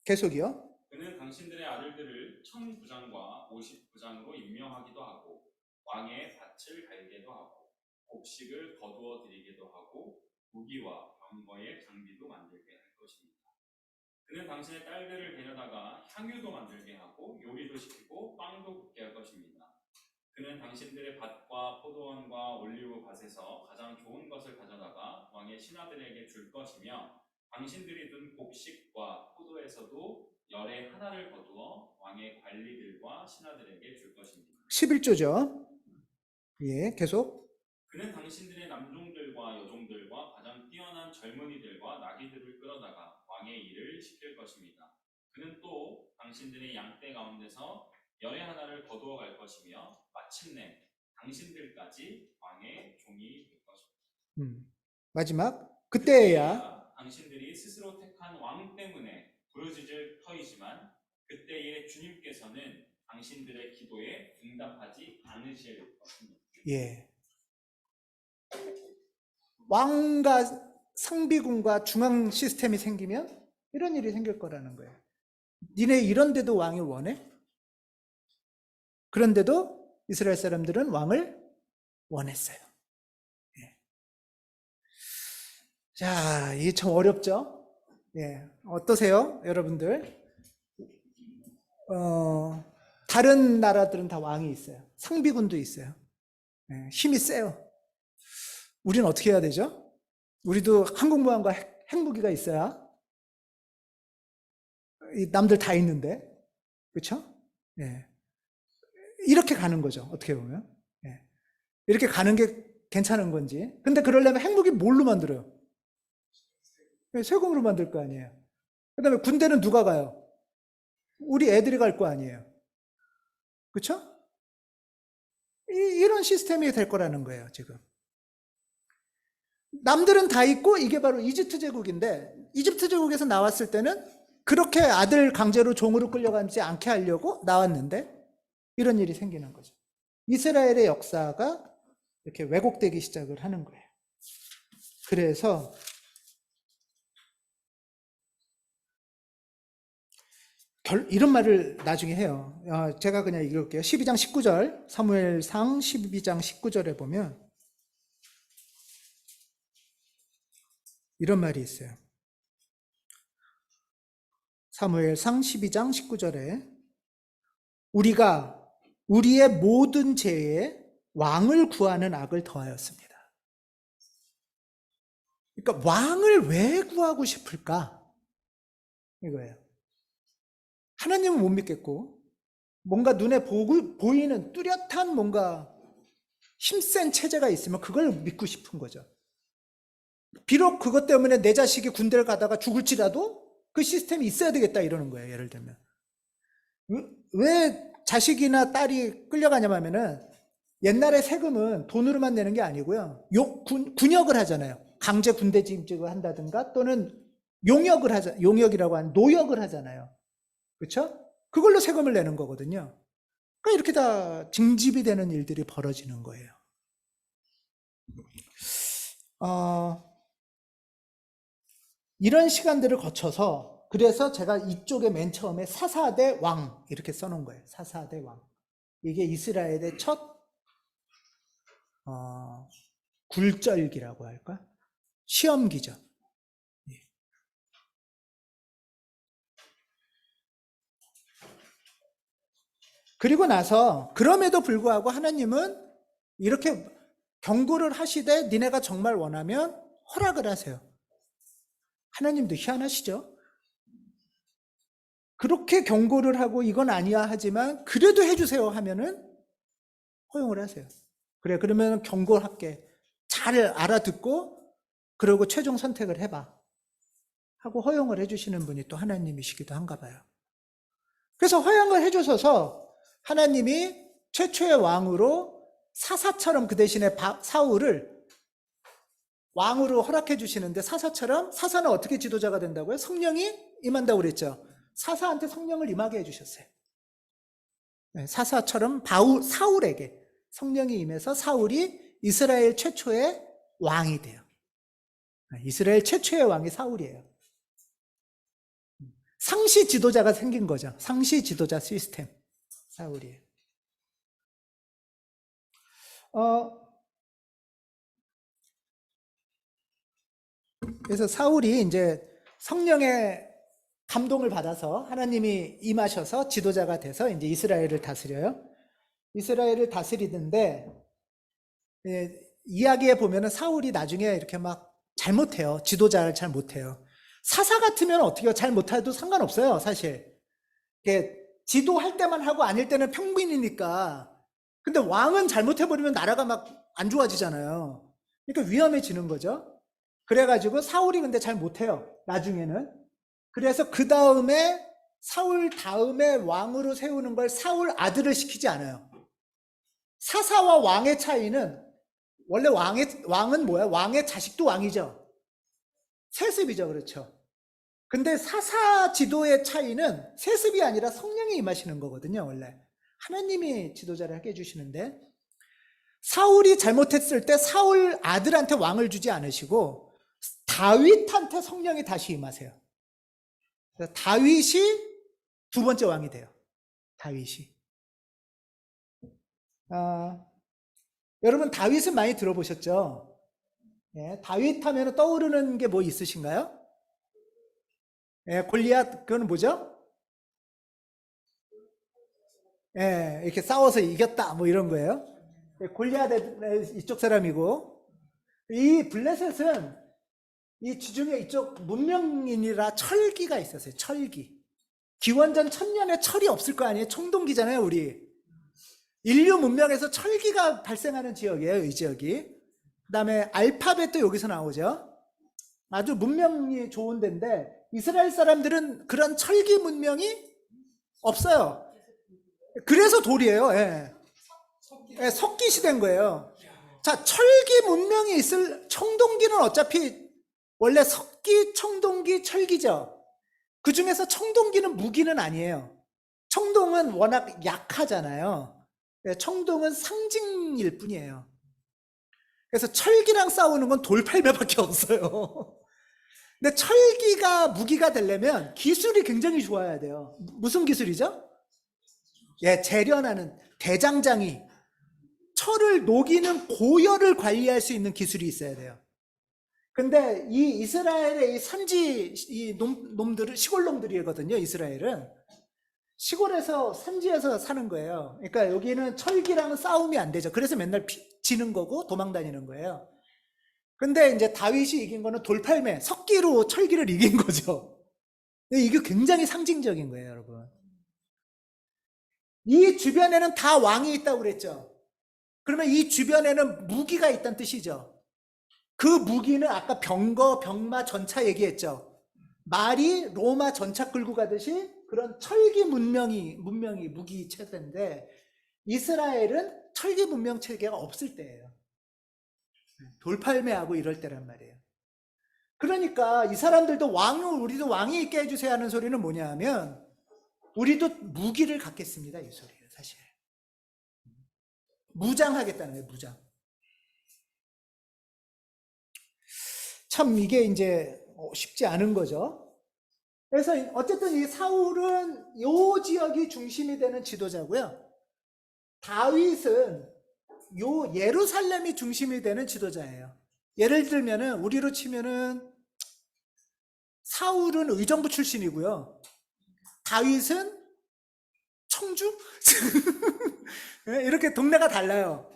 계속이요. 그는 당신들의 아들들을 1000부장과 50부장으로 임명하기도 하고 왕의 밭을 갈게도 하고 곡식을 거두어 드리기도 하고 무기와 병거의 장비도 만들게 할 것입니다. 그는 당신의 딸들을 데려다가 향유도 만들게 하고 요리도 시키고 빵도 굽게 할 것입니다. 그는 당신들의 밭과 포도원과 올리브 밭에서 가장 좋은 것을 가져다가 왕의 신하들에게 줄 것이며 당신들이 둔 곡식과 포도에서도 열의 하나를 거두어 왕의 관리들과 신하들에게 줄 것입니다. 11조죠. 예, 계속. 그는 당신들의 남종들과 여종들과 가장 뛰어난 젊은이들과 나귀들을 끌어다가 왕의 일을 시킬 것입니다. 그는 또 당신들의 양떼 가운데서 열의 하나를 거두어 갈 것이며 마침내 당신들까지 왕의 종이 될 것입니다. 마지막. 그때야 당신들이 스스로 택한 왕 때문에 부르짖을 터이지만 그때에 주님께서는 당신들의 기도에 응답하지 않으실 것입니다. 예. 왕과 상비군과 중앙 시스템이 생기면 이런 일이 생길 거라는 거예요. 니네 이런데도 왕을 원해? 그런데도 이스라엘 사람들은 왕을 원했어요. 예. 자, 이게 참 어렵죠? 예. 어떠세요, 여러분들? 다른 나라들은 다 왕이 있어요. 상비군도 있어요. 예, 힘이 세요. 우리는 어떻게 해야 되죠? 우리도 항공모함과 핵무기가 있어야 남들 다 있는데, 그렇죠? 예. 이렇게 가는 거죠. 어떻게 보면. 예. 이렇게 가는 게 괜찮은 건지. 근데 그러려면 핵무기 뭘로 만들어요? 세금으로 만들 거 아니에요. 그 다음에 군대는 누가 가요? 우리 애들이 갈 거 아니에요. 그렇죠? 이런 시스템이 될 거라는 거예요, 지금. 남들은 다 있고 이게 바로 이집트 제국인데 이집트 제국에서 나왔을 때는 그렇게 아들 강제로 종으로 끌려가지 않게 하려고 나왔는데 이런 일이 생기는 거죠. 이스라엘의 역사가 이렇게 왜곡되기 시작을 하는 거예요. 그래서 이런 말을 나중에 해요. 제가 그냥 읽을게요. 12장 19절, 사무엘상 12장 19절에 보면 이런 말이 있어요. 사무엘상 12장 19절에 우리가 우리의 모든 죄에 왕을 구하는 악을 더하였습니다. 그러니까 왕을 왜 구하고 싶을까? 이거예요. 하나님은 못 믿겠고 뭔가 눈에 보이는 뚜렷한 뭔가 힘센 체제가 있으면 그걸 믿고 싶은 거죠. 비록 그것 때문에 내 자식이 군대를 가다가 죽을지라도 그 시스템이 있어야 되겠다 이러는 거예요. 예를 들면 왜 자식이나 딸이 끌려가냐면은 옛날에 세금은 돈으로만 내는 게 아니고요. 군역을 하잖아요. 강제 군대 지임직을 한다든가 또는 용역이라고 하는 노역을 하잖아요. 그렇죠? 그걸로 세금을 내는 거거든요. 그러니까 이렇게 다 징집이 되는 일들이 벌어지는 거예요. 이런 시간들을 거쳐서 그래서 제가 이쪽에 맨 처음에 사사대 왕 이렇게 써놓은 거예요. 사사대 왕. 이게 이스라엘의 첫 굴절기라고 할까? 시험기죠. 그리고 나서 그럼에도 불구하고 하나님은 이렇게 경고를 하시되 니네가 정말 원하면 허락을 하세요. 하나님도 희한하시죠? 그렇게 경고를 하고 이건 아니야 하지만 그래도 해주세요 하면은 허용을 하세요. 그래, 그러면 경고할게. 잘 알아듣고 그러고 최종 선택을 해봐 하고 허용을 해주시는 분이 또 하나님이시기도 한가 봐요. 그래서 허용을 해주셔서 하나님이 최초의 왕으로 사사처럼 그 대신에 사울을 왕으로 허락해 주시는데 사사는 어떻게 지도자가 된다고요? 성령이 임한다고 그랬죠. 사사한테 성령을 임하게 해주셨어요. 사사처럼 사울에게 성령이 임해서 사울이 이스라엘 최초의 왕이 돼요. 이스라엘 최초의 왕이 사울이에요. 상시 지도자가 생긴 거죠. 상시 지도자 시스템. 사울이에요. 그래서 사울이 이제 성령의 감동을 받아서 하나님이 임하셔서 지도자가 돼서 이제 이스라엘을 다스려요. 이스라엘을 다스리는데 이야기에 보면은 사울이 나중에 이렇게 막 잘못해요. 지도자를 잘 못해요. 사사 같으면 어떻게 잘 못해도 상관없어요, 사실. 지도할 때만 하고 아닐 때는 평민이니까. 근데 왕은 잘못해버리면 나라가 막 안 좋아지잖아요. 그러니까 위험해지는 거죠. 그래가지고 사울이 근데 잘 못해요, 나중에는. 그래서 그 다음에 사울 다음에 왕으로 세우는 걸 사울 아들을 시키지 않아요. 사사와 왕의 차이는 원래 왕은 뭐야? 왕의 자식도 왕이죠. 세습이죠, 그렇죠. 근데 사사 지도의 차이는 세습이 아니라 성령이 임하시는 거거든요, 원래. 하나님이 지도자를 하게 해주시는데, 사울이 잘못했을 때 사울 아들한테 왕을 주지 않으시고 다윗한테 성령이 다시 임하세요. 다윗이 두 번째 왕이 돼요. 다윗이. 여러분 다윗은 많이 들어보셨죠? 예, 다윗 하면 떠오르는 게 뭐 있으신가요? 예, 골리앗, 그건 뭐죠? 예, 이렇게 싸워서 이겼다, 뭐 이런 거예요. 예, 골리앗 이쪽 사람이고, 이 블레셋은 이 주중에 이쪽 문명인이라 철기가 있었어요. 철기. 기원전 1000년에 철이 없을 거 아니에요? 청동기잖아요, 우리. 인류 문명에서 철기가 발생하는 지역이에요, 이 지역이. 그 다음에 알파벳도 여기서 나오죠. 아주 문명이 좋은 데인데 이스라엘 사람들은 그런 철기 문명이 없어요. 그래서 돌이에요. 예. 예, 석기 시대인 거예요. 자, 철기 문명이 있을 청동기는 어차피 원래 석기, 청동기, 철기죠. 그 중에서 청동기는 무기는 아니에요. 청동은 워낙 약하잖아요. 청동은 상징일 뿐이에요. 그래서 철기랑 싸우는 건 돌팔매밖에 없어요. 근데 철기가 무기가 되려면 기술이 굉장히 좋아야 돼요. 무슨 기술이죠? 예, 재련하는 대장장이, 철을 녹이는 고열을 관리할 수 있는 기술이 있어야 돼요. 근데 이 이스라엘의 이 산지 놈들은 시골 놈들이거든요. 이스라엘은 시골에서 산지에서 사는 거예요. 그러니까 여기는 철기랑은 싸움이 안 되죠. 그래서 맨날 지는 거고 도망 다니는 거예요. 근데 이제 다윗이 이긴 거는 돌팔매, 석기로 철기를 이긴 거죠. 이게 굉장히 상징적인 거예요, 여러분. 이 주변에는 다 왕이 있다고 그랬죠. 그러면 이 주변에는 무기가 있다는 뜻이죠. 그 무기는 아까 병거, 병마, 전차 얘기했죠. 말이 로마 전차 끌고 가듯이 그런 철기 문명이 무기 체제인데 이스라엘은 철기 문명 체계가 없을 때예요. 돌팔매하고 이럴 때란 말이에요. 그러니까 이 사람들도 우리도 왕이 있게 해주세요 하는 소리는 뭐냐 하면 우리도 무기를 갖겠습니다, 이 소리예요, 사실. 무장하겠다는 거예요, 무장. 참 이게 이제 쉽지 않은 거죠. 그래서 어쨌든 이 사울은 요 지역이 중심이 되는 지도자고요. 다윗은 요 예루살렘이 중심이 되는 지도자예요. 예를 들면은 우리로 치면은 사울은 의정부 출신이고요. 다윗은 청주? 이렇게 동네가 달라요.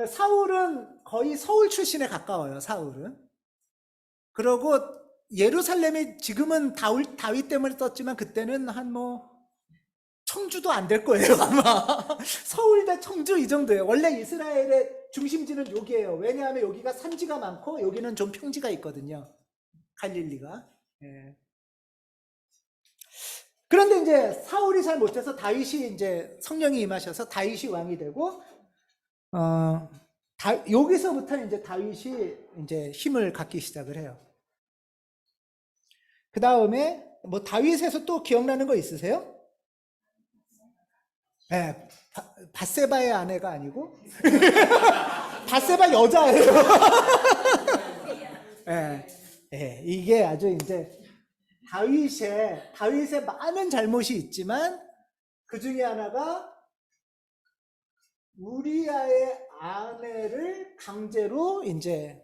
사울은 거의 서울 출신에 가까워요. 사울은. 그러고 예루살렘이 지금은 다윗 때문에 떴지만 그때는 한 청주도 안 될 거예요, 아마. 서울 대 청주 이 정도예요. 원래 이스라엘의 중심지는 여기예요. 왜냐하면 여기가 산지가 많고 여기는 좀 평지가 있거든요. 갈릴리가. 예. 그런데 이제 사울이 잘 못해서 다윗이 이제 성령이 임하셔서 다윗이 왕이 되고 여기서부터 이제 다윗이 이제 힘을 갖기 시작을 해요. 그 다음에 다윗에서 또 기억나는 거 있으세요? 예, 밧세바의 아내가 아니고 밧세바 여자예요. 예, 예, 이게 아주 이제 다윗의 많은 잘못이 있지만 그 중에 하나가 우리아의 아내를 강제로 이제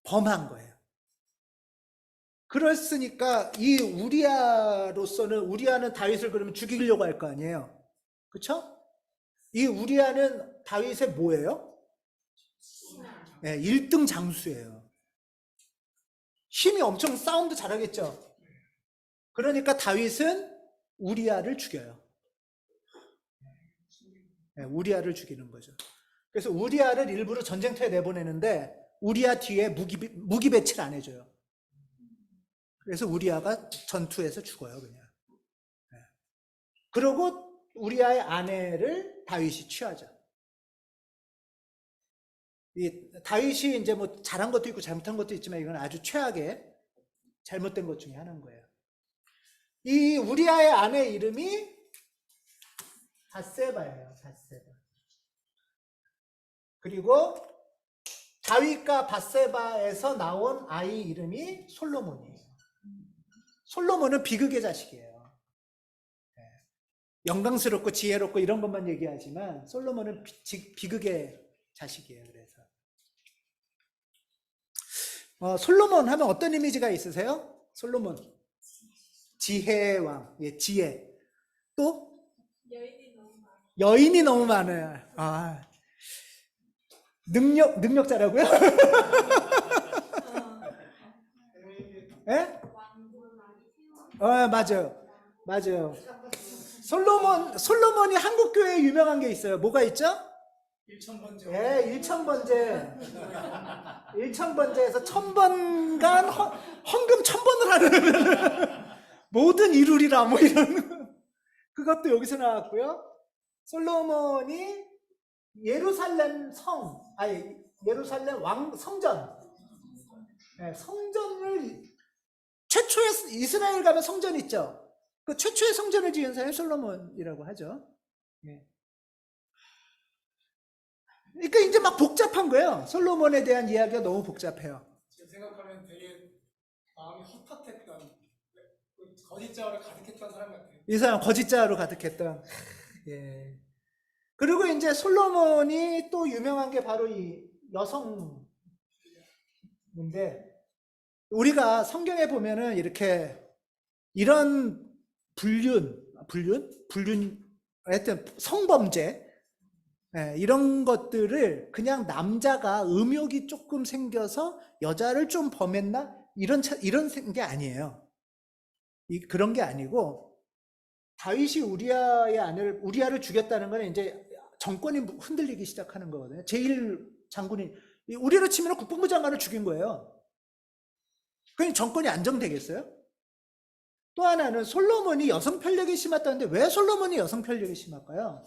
범한 거예요. 그랬으니까 이 우리아는 다윗을 그러면 죽이려고 할 거 아니에요. 그렇죠? 이 우리아는 다윗의 뭐예요? 네, 1등 장수예요. 힘이 엄청 싸움도 잘하겠죠. 그러니까 다윗은 우리아를 죽여요. 네, 우리아를 죽이는 거죠. 그래서 우리아를 일부러 전쟁터에 내보내는데 우리아 뒤에 무기 배치를 안 해줘요. 그래서 우리아가 전투에서 죽어요, 그냥. 네. 그러고 우리아의 아내를 다윗이 취하죠. 이 다윗이 이제 뭐 잘한 것도 있고 잘못한 것도 있지만 이건 아주 최악의 잘못된 것 중에 하나인 거예요. 이 우리아의 아내 이름이 밧세바예요. 밧세바. 그리고 다윗과 밧세바에서 나온 아이 이름이 솔로몬이에요. 솔로몬은 비극의 자식이에요. 영광스럽고 지혜롭고 이런 것만 얘기하지만 솔로몬은 비극의 자식이에요. 그래서 솔로몬 하면 어떤 이미지가 있으세요? 솔로몬 지혜의 왕, 예, 지혜. 또 여인이 너무 많아요. 아, 능력자라고요? 예? 맞아요. 솔로몬이 한국 교회에 유명한 게 있어요. 뭐가 있죠? 일천번제. 예, 일천번제에서 1000번간 헌금 1000번을 하는 모든 이루리라 뭐 이런 그것도 여기서 나왔고요. 솔로몬이 예루살렘 성전, 네, 성전을 최초의 이스라엘 가면 성전 있죠. 그 최초의 성전을 지은 사람이 솔로몬이라고 하죠. 네. 그러니까 이제 막 복잡한 거예요. 솔로몬에 대한 이야기가 너무 복잡해요. 지금 생각하면 되게 마음이 헛헛했던 거짓자로 가득했던 사람 같아요. 이 사람 거짓자로 가득했던. 예. 그리고 이제 솔로몬이 또 유명한 게 바로 이 여성인데 우리가 성경에 보면은 이렇게 이런 불륜 하여튼 성범죄 이런 것들을 그냥 남자가 음욕이 조금 생겨서 여자를 좀 범했나 이런 게 아니에요. 그런 게 아니고 다윗이 우리아를 죽였다는 건 이제 정권이 흔들리기 시작하는 거거든요. 제1장군이 우리로 치면 국방부 장관을 죽인 거예요. 그럼 정권이 안정되겠어요? 또 하나는 솔로몬이 여성 편력이 심했다는데 왜 솔로몬이 여성 편력이 심할까요?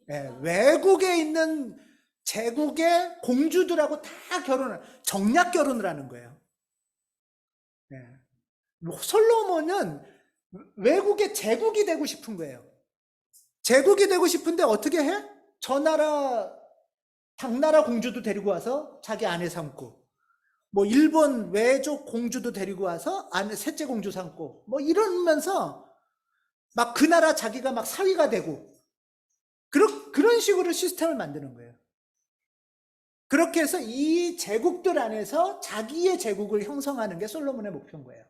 네, 외국에 있는 제국의 공주들하고 다 정략 결혼을 하는 거예요. 네. 솔로몬은 외국의 제국이 되고 싶은 거예요. 제국이 되고 싶은데 어떻게 해? 당나라 공주도 데리고 와서 자기 아내 삼고, 뭐 일본 외족 공주도 데리고 와서 셋째 공주 삼고, 뭐 이러면서 막 그 나라 자기가 막 사위가 되고, 그런 식으로 시스템을 만드는 거예요. 그렇게 해서 이 제국들 안에서 자기의 제국을 형성하는 게 솔로몬의 목표인 거예요.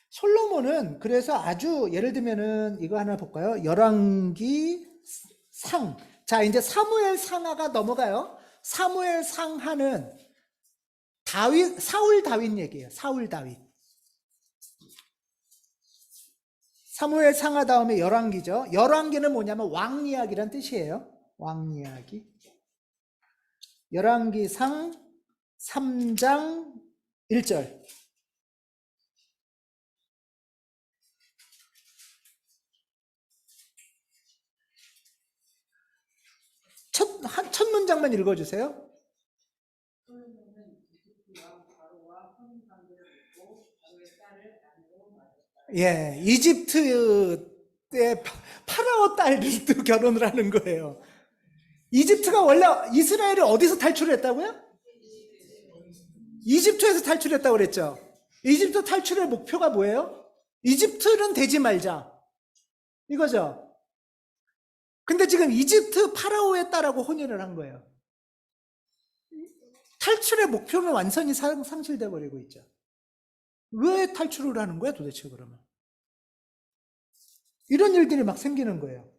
솔로몬은 그래서 아주 예를 들면은 이거 하나 볼까요? 열왕기 상. 자, 이제 사무엘 상하가 넘어가요. 사무엘 상하는 사울 다윗 얘기예요. 사울 다윗. 사무엘 상하 다음에 열왕기죠. 열왕기는 뭐냐면 왕 이야기란 뜻이에요. 왕 이야기. 열왕기 상 3장 1절. 첫 문장만 읽어주세요. 예, 이집트의 파라오 딸들도 결혼을 하는 거예요. 이집트가 원래 이스라엘이 어디서 탈출했다고요? 이집트에서 탈출했다고 그랬죠. 이집트 탈출의 목표가 뭐예요? 이집트는 되지 말자. 이거죠. 근데 지금 이집트 파라오의 딸하고 혼인을 한 거예요. 탈출의 목표는 완전히 상실돼 버리고 있죠. 왜 탈출을 하는 거야 도대체 그러면? 이런 일들이 막 생기는 거예요.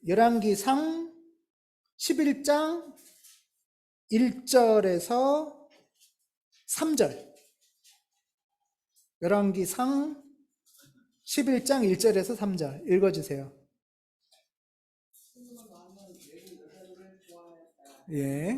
열왕기상 11장 1절에서 3절. 열왕기상 11장 1절에서 3절 읽어주세요. 예.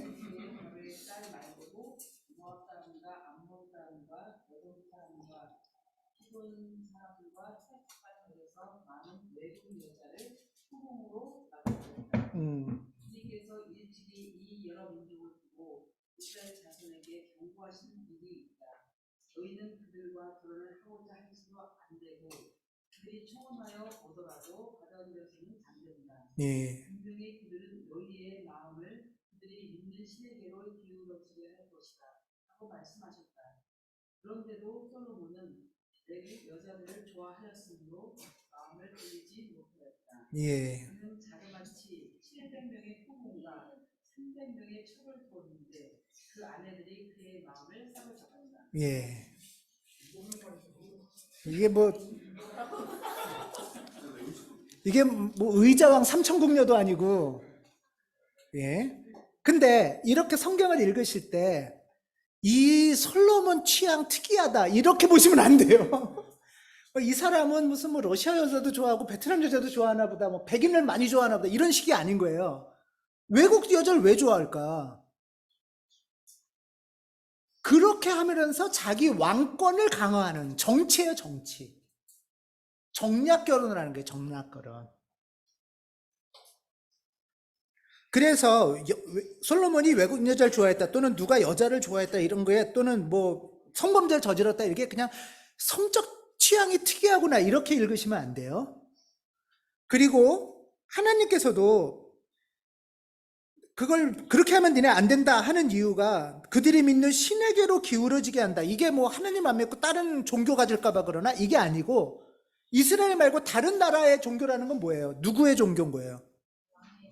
주님께서 일찍이 이 여러 민족을 두고 이스라엘 자손에게 경고하신 일이 있다. 너희는 그들과 결혼을 하고자 해서도 안 되고 그들이 청혼하여 오더라도 받아들여서는 안 된다. 예. 분명히 그들은 너희의 마음을 그들이 믿는 신에게로 기울어지게 할 것이다 하고 말씀하셨다. 그런데도 솔로몬은 내게 여자들을 좋아하였으므로 마음을 돌리지 못하였다. 예. 그는 자그마치 700명의 후궁과 300명의 척을 두었는데 그 아내들이 그의 마음을 사로잡았다. 예. 이게 뭐 의자왕 삼천궁녀도 아니고, 예. 근데 이렇게 성경을 읽으실 때 이 솔로몬 취향 특이하다 이렇게 보시면 안 돼요. 이 사람은 무슨 뭐 러시아 여자도 좋아하고 베트남 여자도 좋아하나 보다, 뭐 백인을 많이 좋아하나 보다 이런 식이 아닌 거예요. 외국 여자를 왜 좋아할까? 그렇게 하면서 자기 왕권을 강화하는 정치예요, 정치. 정략 결혼을 하는 거예요, 정략 결혼. 그래서 솔로몬이 외국 여자를 좋아했다, 또는 누가 여자를 좋아했다 이런 거에, 또는 뭐 성범죄를 저질렀다, 이게 그냥 성적 취향이 특이하구나 이렇게 읽으시면 안 돼요. 그리고 하나님께서도 그걸 그렇게 하면 니네 안 된다 하는 이유가 그들이 믿는 신에게로 기울어지게 한다. 이게 뭐 하나님 안 믿고 다른 종교 가질까 봐 그러나 이게 아니고, 이스라엘 말고 다른 나라의 종교라는 건 뭐예요? 누구의 종교인 거예요?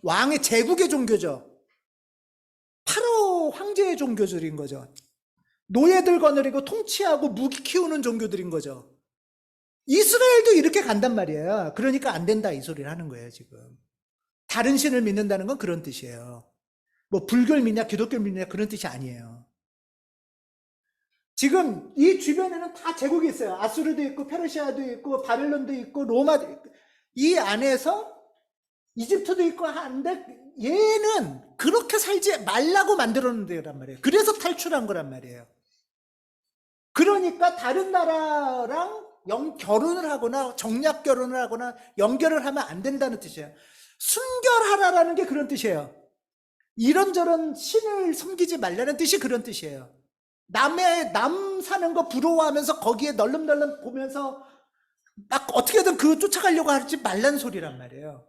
왕의 제국의 종교죠. 파라오 황제의 종교들인 거죠. 노예들 거느리고 통치하고 무기 키우는 종교들인 거죠. 이스라엘도 이렇게 간단 말이에요. 그러니까 안 된다 이 소리를 하는 거예요 지금. 다른 신을 믿는다는 건 그런 뜻이에요. 뭐 불교를 믿냐 기독교를 믿냐 그런 뜻이 아니에요. 지금 이 주변에는 다 제국이 있어요. 아수르도 있고 페르시아도 있고 바벨론도 있고 로마도 있고, 이 안에서 이집트도 있고 하는데 얘는 그렇게 살지 말라고 만들어 놓은 데란 말이에요. 그래서 탈출한 거란 말이에요. 그러니까 다른 나라랑 결혼을 하거나 정략 결혼을 하거나 연결을 하면 안 된다는 뜻이에요. 순결하라라는 게 그런 뜻이에요. 이런저런 신을 섬기지 말라는 뜻이 그런 뜻이에요. 남 사는 거 부러워하면서 거기에 널름널름 보면서 막 어떻게든 그 쫓아가려고 하지 말라는 소리란 말이에요.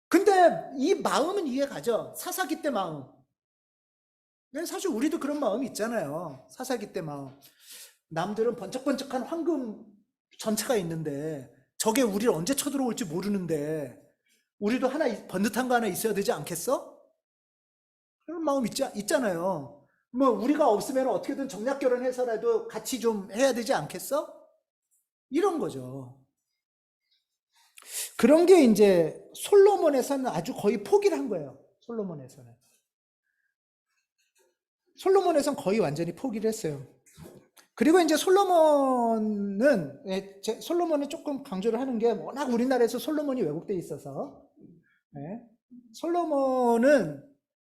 근데 이 마음은 이해가죠. 사사기 때 마음. 사실 우리도 그런 마음이 있잖아요. 사사기 때 마음. 남들은 번쩍번쩍한 황금 전차가 있는데 저게 우리를 언제 쳐들어올지 모르는데 우리도 하나 번듯한 거 하나 있어야 되지 않겠어? 그런 마음 있잖아요. 뭐 우리가 없으면 어떻게든 정략 결혼해서라도 같이 좀 해야 되지 않겠어? 이런 거죠. 그런 게 이제 솔로몬에서는 아주 거의 포기를 한 거예요. 솔로몬에서는 거의 완전히 포기를 했어요. 그리고 이제 솔로몬은 조금 강조를 하는 게, 워낙 우리나라에서 솔로몬이 왜곡되어 있어서, 솔로몬은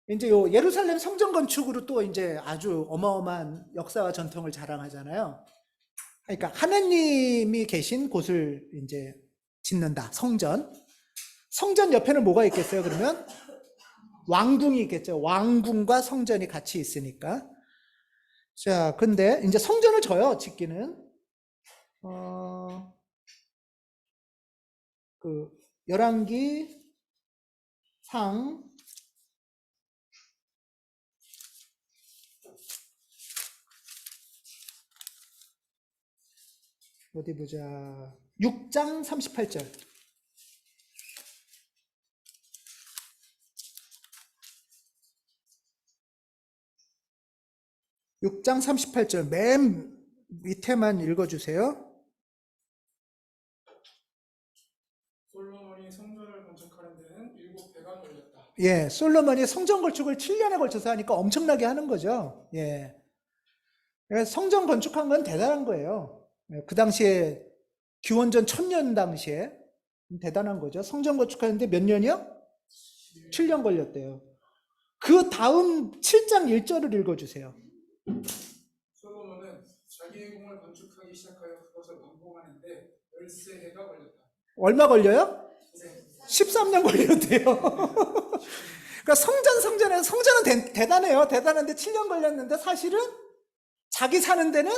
이제 요 예루살렘 성전 건축으로 또 이제 아주 어마어마한 역사와 전통을 자랑하잖아요. 그러니까 하나님이 계신 곳을 이제 짓는다. 성전 옆에는 뭐가 있겠어요? 그러면 왕궁이 있겠죠. 왕궁과 성전이 같이 있으니까. 자, 근데 이제 성전을 져요, 짓기는. 그 열왕기 상 어디 보자. 6장 38절. 6장 38절 맨 밑에만 읽어주세요. 솔로몬이 성전을 건축하는 데는 7배가 걸렸다. 예, 솔로몬이 성전 건축을 7년에 걸쳐서 하니까 엄청나게 하는 거죠. 예. 그래서 성전 건축한 건 대단한 거예요. 예, 그 당시에 기원전 1000년 당시에 대단한 거죠. 성전 건축하는데 몇 년이요? 7년 걸렸대요. 그 다음 7장 1절을 읽어주세요. 솔로몬은 자기의 궁을 건축하기 시작하여 그것을 완공하는데 13해가 걸렸다. 얼마 걸려요? 네. 13년 걸렸대요. 그러니까 성전은 대단해요. 대단한데 7년 걸렸는데 사실은 자기 사는 데는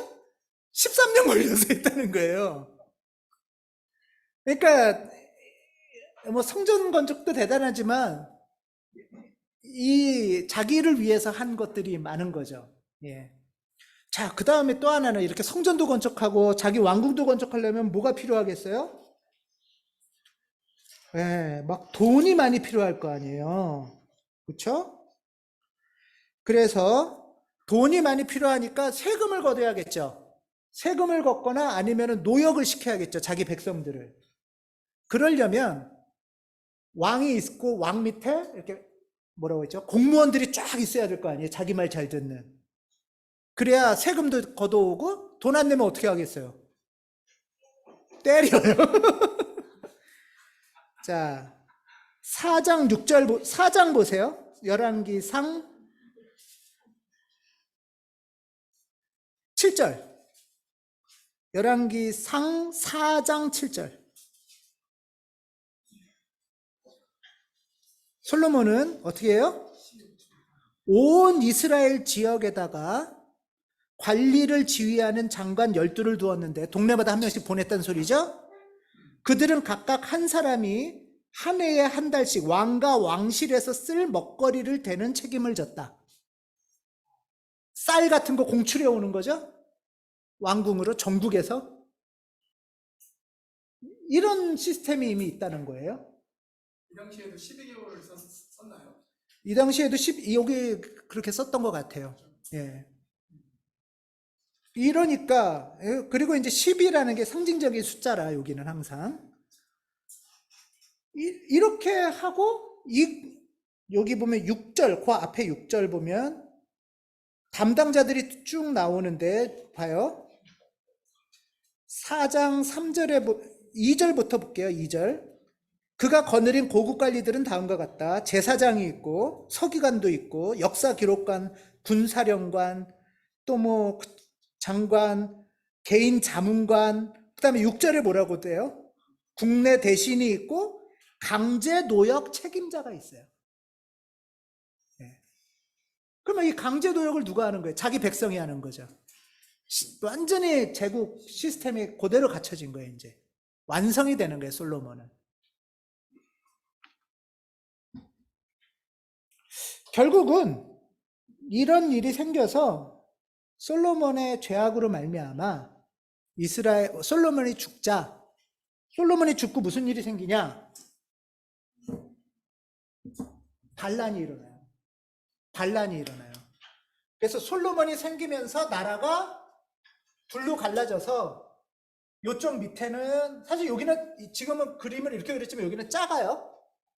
13년 걸려서 있다는 거예요. 그러니까 뭐 성전 건축도 대단하지만 이 자기를 위해서 한 것들이 많은 거죠. 예. 자, 그 다음에 또 하나는 이렇게 성전도 건축하고 자기 왕궁도 건축하려면 뭐가 필요하겠어요? 예, 막 돈이 많이 필요할 거 아니에요. 그렇죠? 그래서 돈이 많이 필요하니까 세금을 걷어야겠죠. 세금을 걷거나 아니면 노역을 시켜야겠죠. 자기 백성들을. 그러려면 왕이 있고 왕 밑에 이렇게 뭐라고 했죠? 공무원들이 쫙 있어야 될 거 아니에요. 자기 말 잘 듣는. 그래야 세금도 걷어오고 돈 안 내면 어떻게 하겠어요? 때려요. 자, 4장 6절 4장 보세요. 열왕기상 7절. 열왕기상 4장 7절. 솔로몬은 어떻게 해요? 온 이스라엘 지역에다가 관리를 지휘하는 장관 12를 두었는데 동네마다 한 명씩 보냈다는 소리죠. 그들은 각각 한 사람이 한 해에 한 달씩 왕과 왕실에서 쓸 먹거리를 대는 책임을 졌다. 쌀 같은 거 공출해 오는 거죠. 왕궁으로 전국에서. 이런 시스템이 이미 있다는 거예요. 이 당시에도 12개월을 썼나요? 이 당시에도 여기 그렇게 썼던 것 같아요. 예. 이러니까, 그리고 이제 10이라는 게 상징적인 숫자라, 여기는 항상. 이렇게 하고, 여기 보면 6절, 그 앞에 6절 보면, 담당자들이 쭉 나오는데, 봐요. 4장 3절에, 2절부터 볼게요, 2절. 그가 거느린 고급 관리들은 다음과 같다. 제사장이 있고, 서기관도 있고, 역사기록관, 군사령관, 또 뭐, 장관, 개인 자문관, 그 다음에 6절에 뭐라고 돼요? 국내 대신이 있고 강제 노역 책임자가 있어요. 네. 그러면 이 강제 노역을 누가 하는 거예요? 자기 백성이 하는 거죠. 완전히 제국 시스템이 그대로 갖춰진 거예요. 이제 완성이 되는 거예요. 솔로몬은. 결국은 이런 일이 생겨서 솔로몬의 죄악으로 말미암아 솔로몬이 죽고 무슨 일이 생기냐? 반란이 일어나요. 그래서 솔로몬이 생기면서 나라가 둘로 갈라져서 요쪽 밑에는 사실 여기는 지금은 그림을 이렇게 그렸지만 여기는 작아요.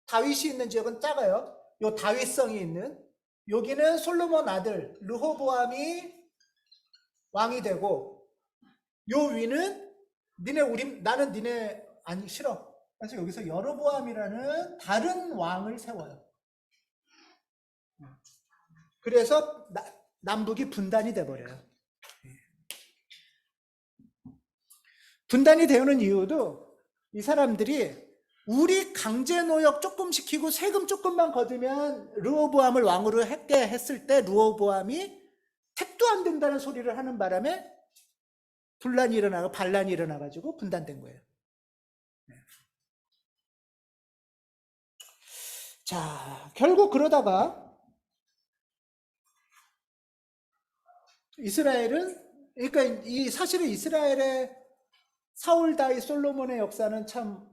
다윗이 있는 지역은 작아요. 요 다윗성이 있는 여기는 솔로몬 아들 르호보암이 왕이 되고 요 위는 나는 니네 아니 싫어. 그래서 여기서 여로보암이라는 다른 왕을 세워요. 그래서 남북이 분단이 돼버려요. 분단이 되는 이유도 이 사람들이 우리 강제 노역 조금 시키고 세금 조금만 거두면 르호보암을 왕으로 했게 했을 때 르호보암이 택도 안 된다는 소리를 하는 바람에 분란이 일어나고 반란이 일어나가지고 분단된 거예요. 네. 자, 결국 그러다가 이스라엘은, 그러니까 이 사실은 이스라엘의 사울, 다윗, 솔로몬의 역사는 참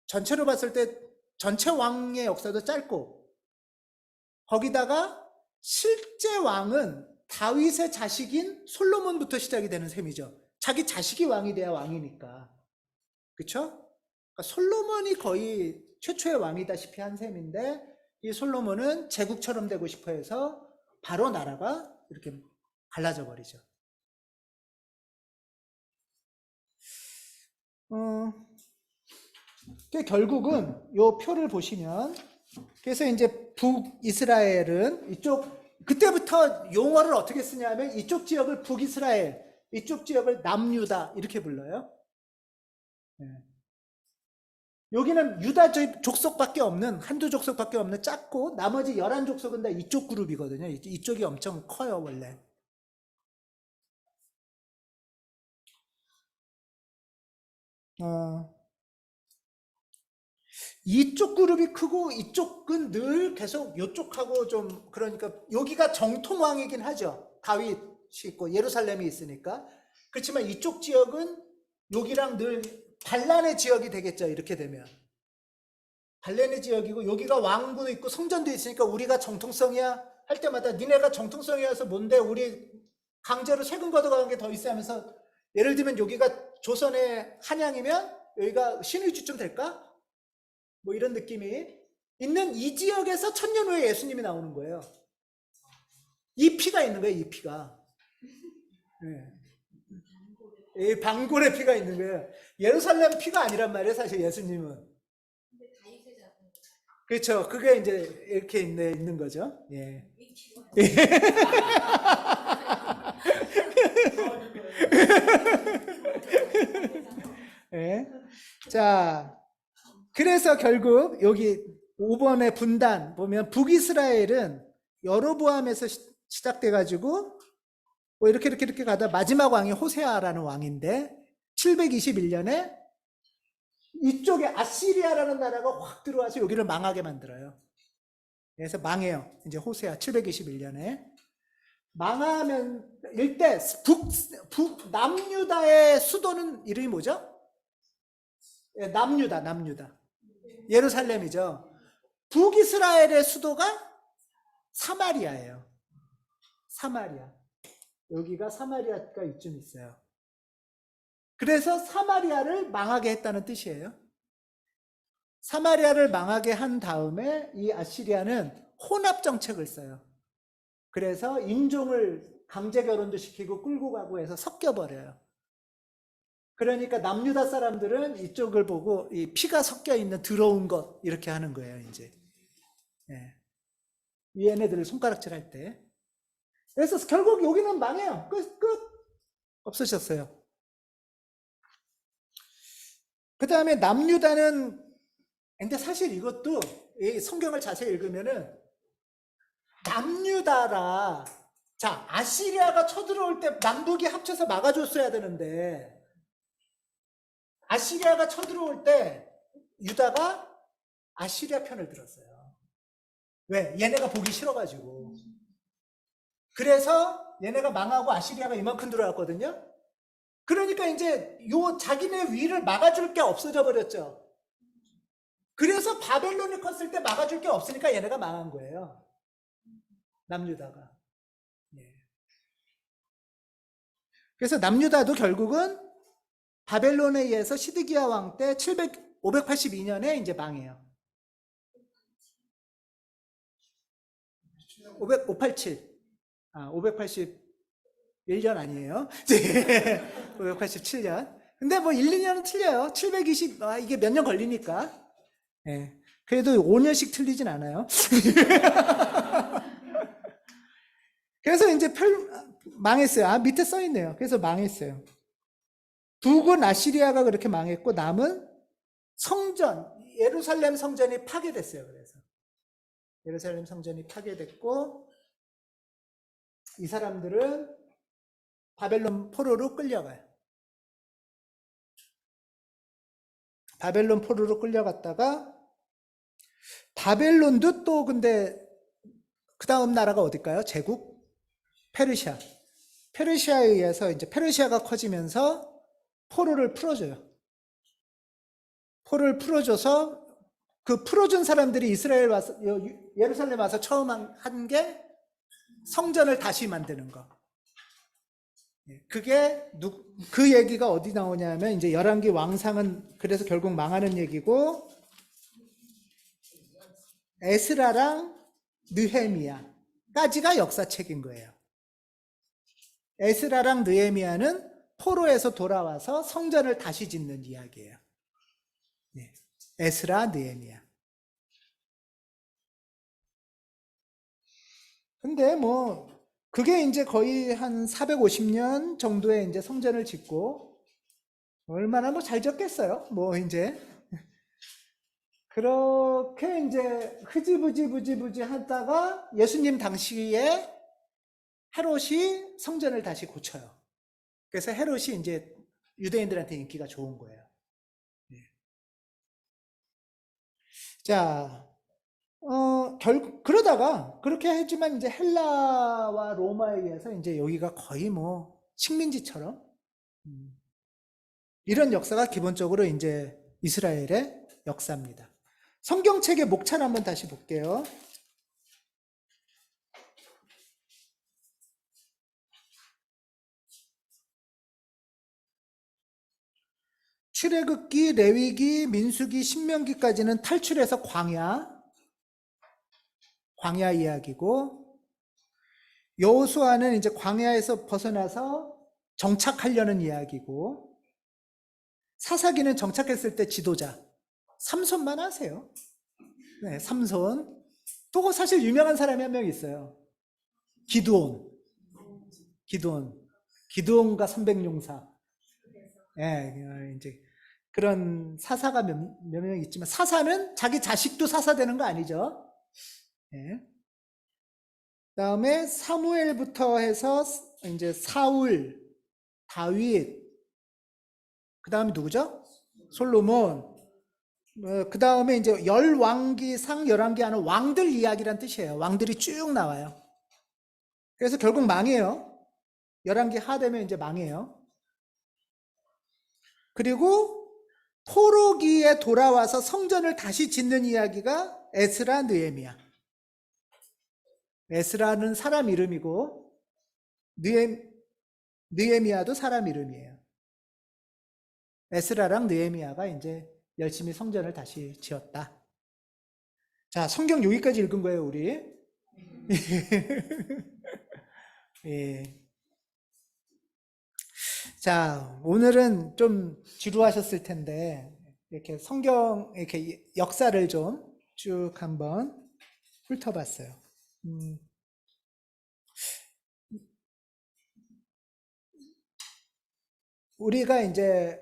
전체로 봤을 때 전체 왕의 역사도 짧고, 거기다가 실제 왕은 다윗의 자식인 솔로몬부터 시작이 되는 셈이죠. 자기 자식이 왕이 돼야 왕이니까. 그쵸? 그러니까 솔로몬이 거의 최초의 왕이다시피 한 셈인데, 이 솔로몬은 제국처럼 되고 싶어 해서 바로 나라가 이렇게 갈라져 버리죠. 결국은 요 표를 보시면, 그래서 이제 북이스라엘은 이쪽, 그때부터 용어를 어떻게 쓰냐면 이쪽 지역을 북이스라엘, 이쪽 지역을 남유다 이렇게 불러요. 네. 여기는 유다 족속밖에 없는, 한두 족속밖에 없는 작고, 나머지 11족속은 다 이쪽 그룹이거든요. 이쪽이 엄청 커요 원래. 이쪽 그룹이 크고 이쪽은 늘 계속 이쪽하고 좀, 그러니까 여기가 정통왕이긴 하죠. 다윗이 있고 예루살렘이 있으니까. 그렇지만 이쪽 지역은 여기랑 늘 반란의 지역이 되겠죠. 이렇게 되면 반란의 지역이고, 여기가 왕궁도 있고 성전도 있으니까 우리가 정통성이야 할 때마다 니네가 정통성이어서 뭔데 우리 강제로 세금 걷어가는 게 더 있어 하면서, 예를 들면 여기가 조선의 한양이면 여기가 신의주쯤 될까? 뭐 이런 느낌이 있는 이 지역에서 1000년 후에 예수님이 나오는 거예요. 이 피가 있는 거예요. 이 피가. 네. 이 방골의 피가 있는 거예요. 예루살렘 피가 아니란 말이에요. 사실 예수님은. 그렇죠. 그게 이제 이렇게 있는 거죠. 예. 예. 자, 그래서 결국 여기 5번의 분단 보면 북이스라엘은 여로보암에서 시작돼 가지고 뭐 이렇게 가다 마지막 왕이 호세아라는 왕인데, 721년에 이쪽에 아시리아라는 나라가 확 들어와서 여기를 망하게 만들어요. 그래서 망해요. 이제 호세아 721년에 망하면, 일대 남유다의 수도는 이름이 뭐죠? 남유다. 예루살렘이죠. 북이스라엘의 수도가 사마리아예요. 사마리아. 여기가 사마리아가 이쯤 있어요. 그래서 사마리아를 망하게 했다는 뜻이에요. 사마리아를 망하게 한 다음에 이 아시리아는 혼합 정책을 써요. 그래서 인종을 강제 결혼도 시키고 끌고 가고 해서 섞여버려요. 그러니까 남유다 사람들은 이쪽을 보고 이 피가 섞여 있는 더러운 것 이렇게 하는 거예요. 이제 얘네들을 손가락질 할 때. 그래서 결국 여기는 망해요. 끝. 없어졌어요. 그 다음에 남유다는, 근데 사실 이것도 이 성경을 자세히 읽으면은 남유다라, 자, 아시리아가 쳐들어올 때 남북이 합쳐서 막아줬어야 되는데, 아시리아가 쳐들어올 때 유다가 아시리아 편을 들었어요. 왜? 얘네가 보기 싫어가지고. 그래서 얘네가 망하고 아시리아가 이만큼 들어왔거든요. 그러니까 이제 요 자기네 위를 막아줄 게 없어져 버렸죠. 그래서 바벨론이 컸을 때 막아줄 게 없으니까 얘네가 망한 거예요. 남유다가. 그래서 남유다도 결국은 바벨론에 의해서 시드기야 왕 때 582년에 이제 망해요. 587. 581년 아니에요. 587년. 근데 뭐 1, 2년은 틀려요. 720, 이게 몇 년 걸리니까. 예. 그래도 5년씩 틀리진 않아요. 그래서 이제 망했어요. 밑에 써 있네요. 그래서 망했어요. 북은 아시리아가 그렇게 망했고, 남은 성전, 예루살렘 성전이 파괴됐어요. 그래서 예루살렘 성전이 파괴됐고, 이 사람들은 바벨론 포로로 끌려가요. 바벨론 포로로 끌려갔다가 바벨론도 또 근데 그 다음 나라가 어딜까요? 제국? 페르시아. 페르시아에 의해서 이제 페르시아가 커지면서 포로를 풀어줘요. 포로를 풀어줘서 그 풀어준 사람들이 이스라엘 와서 예루살렘 와서 처음 한 게 성전을 다시 만드는 거. 그게 그 얘기가 어디 나오냐면 이제 열왕기 왕상은 그래서 결국 망하는 얘기고 에스라랑 느헤미야까지가 역사책인 거예요. 에스라랑 느헤미야는 포로에서 돌아와서 성전을 다시 짓는 이야기예요. 에스라, 느헤미야. 근데 뭐 그게 이제 거의 한 450년 정도에 이제 성전을 짓고 얼마나 뭐 잘 지었겠어요. 뭐 이제 그렇게 이제 흐지부지 하다가 예수님 당시에 헤롯이 성전을 다시 고쳐요. 그래서 헤롯이 이제 유대인들한테 인기가 좋은 거예요. 자, 그러다가 그렇게 했지만 이제 헬라와 로마에 의해서 이제 여기가 거의 뭐 식민지처럼 이런 역사가 기본적으로 이제 이스라엘의 역사입니다. 성경책의 목차를 한번 다시 볼게요. 출애굽기, 레위기, 민수기, 신명기까지는 탈출해서 광야 이야기고, 여호수아는 이제 광야에서 벗어나서 정착하려는 이야기고, 사사기는 정착했을 때 지도자 삼손만 하세요. 네, 삼손. 또 사실 유명한 사람이 한 명 있어요. 기드온과 300용사. 예, 이제 그런 사사가 몇 명 있지만 사사는 자기 자식도 사사되는 거 아니죠. 예. 그다음에 사무엘부터 해서 이제 사울, 다윗, 그다음에 누구죠? 솔로몬. 그다음에 이제 열왕기상, 열왕기 하는 왕들 이야기란 뜻이에요. 왕들이 쭉 나와요. 그래서 결국 망해요. 열왕기 하 되면 이제 망해요. 그리고 포로기에 돌아와서 성전을 다시 짓는 이야기가 에스라, 느헤미야. 에스라는 사람 이름이고 느헤미야도 사람 이름이에요. 에스라랑 느헤미야가 이제 열심히 성전을 다시 지었다. 자, 성경 여기까지 읽은 거예요, 우리. 예. 자, 오늘은 좀 지루하셨을 텐데 이렇게 성경 이렇게 역사를 좀 쭉 한번 훑어봤어요. 우리가 이제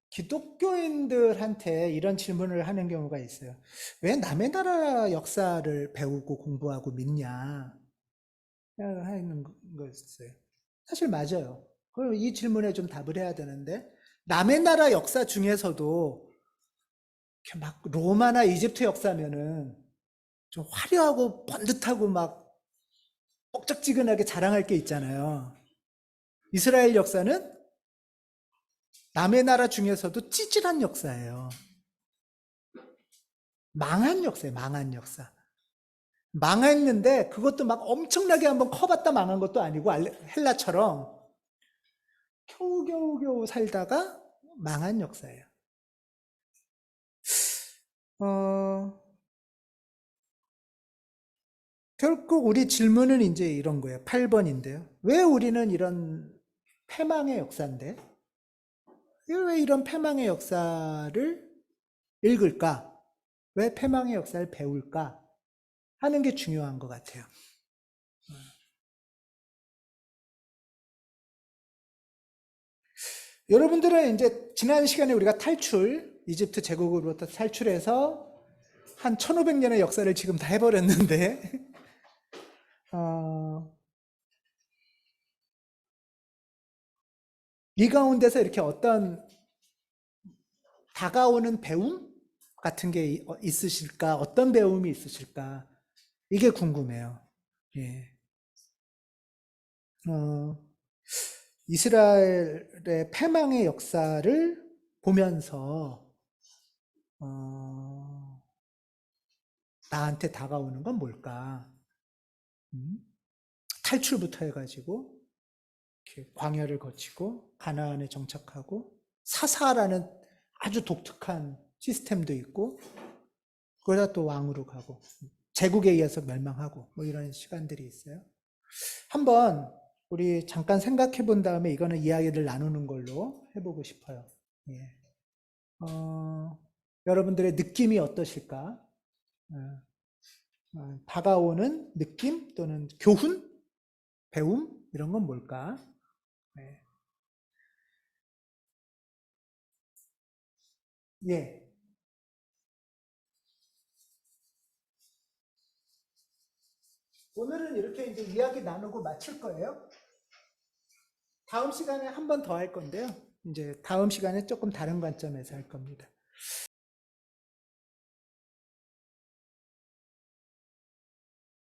기독교인들한테 이런 질문을 하는 경우가 있어요. 왜 남의 나라 역사를 배우고 공부하고 믿냐? 하는 거였어요. 사실 맞아요. 그럼 이 질문에 좀 답을 해야 되는데, 남의 나라 역사 중에서도 이렇게 막 로마나 이집트 역사면은 좀 화려하고 번듯하고 막 뻑적지근하게 자랑할 게 있잖아요. 이스라엘 역사는 남의 나라 중에서도 찌질한 역사예요. 망한 역사예요, 망한 역사. 망했는데 그것도 막 엄청나게 한번 커봤다 망한 것도 아니고 헬라처럼 겨우 살다가 망한 역사예요. 결국 우리 질문은 이제 이런 거예요. 8번인데요. 왜 우리는 이런 패망의 역사인데? 왜 이런 패망의 역사를 읽을까? 왜 패망의 역사를 배울까? 하는 게 중요한 것 같아요. 여러분들은 이제 지난 시간에 우리가 이집트 제국으로부터 탈출해서 한 1500년의 역사를 지금 다 해버렸는데, 이 가운데서 이렇게 어떤 다가오는 배움 같은 게 있으실까? 어떤 배움이 있으실까? 이게 궁금해요. 예. 이스라엘의 패망의 역사를 보면서 나한테 다가오는 건 뭘까? 탈출부터 해가지고 이렇게 광야를 거치고 가나안에 정착하고 사사라는 아주 독특한 시스템도 있고 그러다 또 왕으로 가고 제국에 의해서 멸망하고 뭐 이런 시간들이 있어요. 한번 우리 잠깐 생각해 본 다음에 이거는 이야기를 나누는 걸로 해보고 싶어요. 예. 여러분들의 느낌이 어떠실까? 다가오는 느낌 또는 교훈? 배움? 이런 건 뭘까? 네. 예. 오늘은 이렇게 이제 이야기 나누고 마칠 거예요. 다음 시간에 한 번 더 할 건데요. 이제 다음 시간에 조금 다른 관점에서 할 겁니다.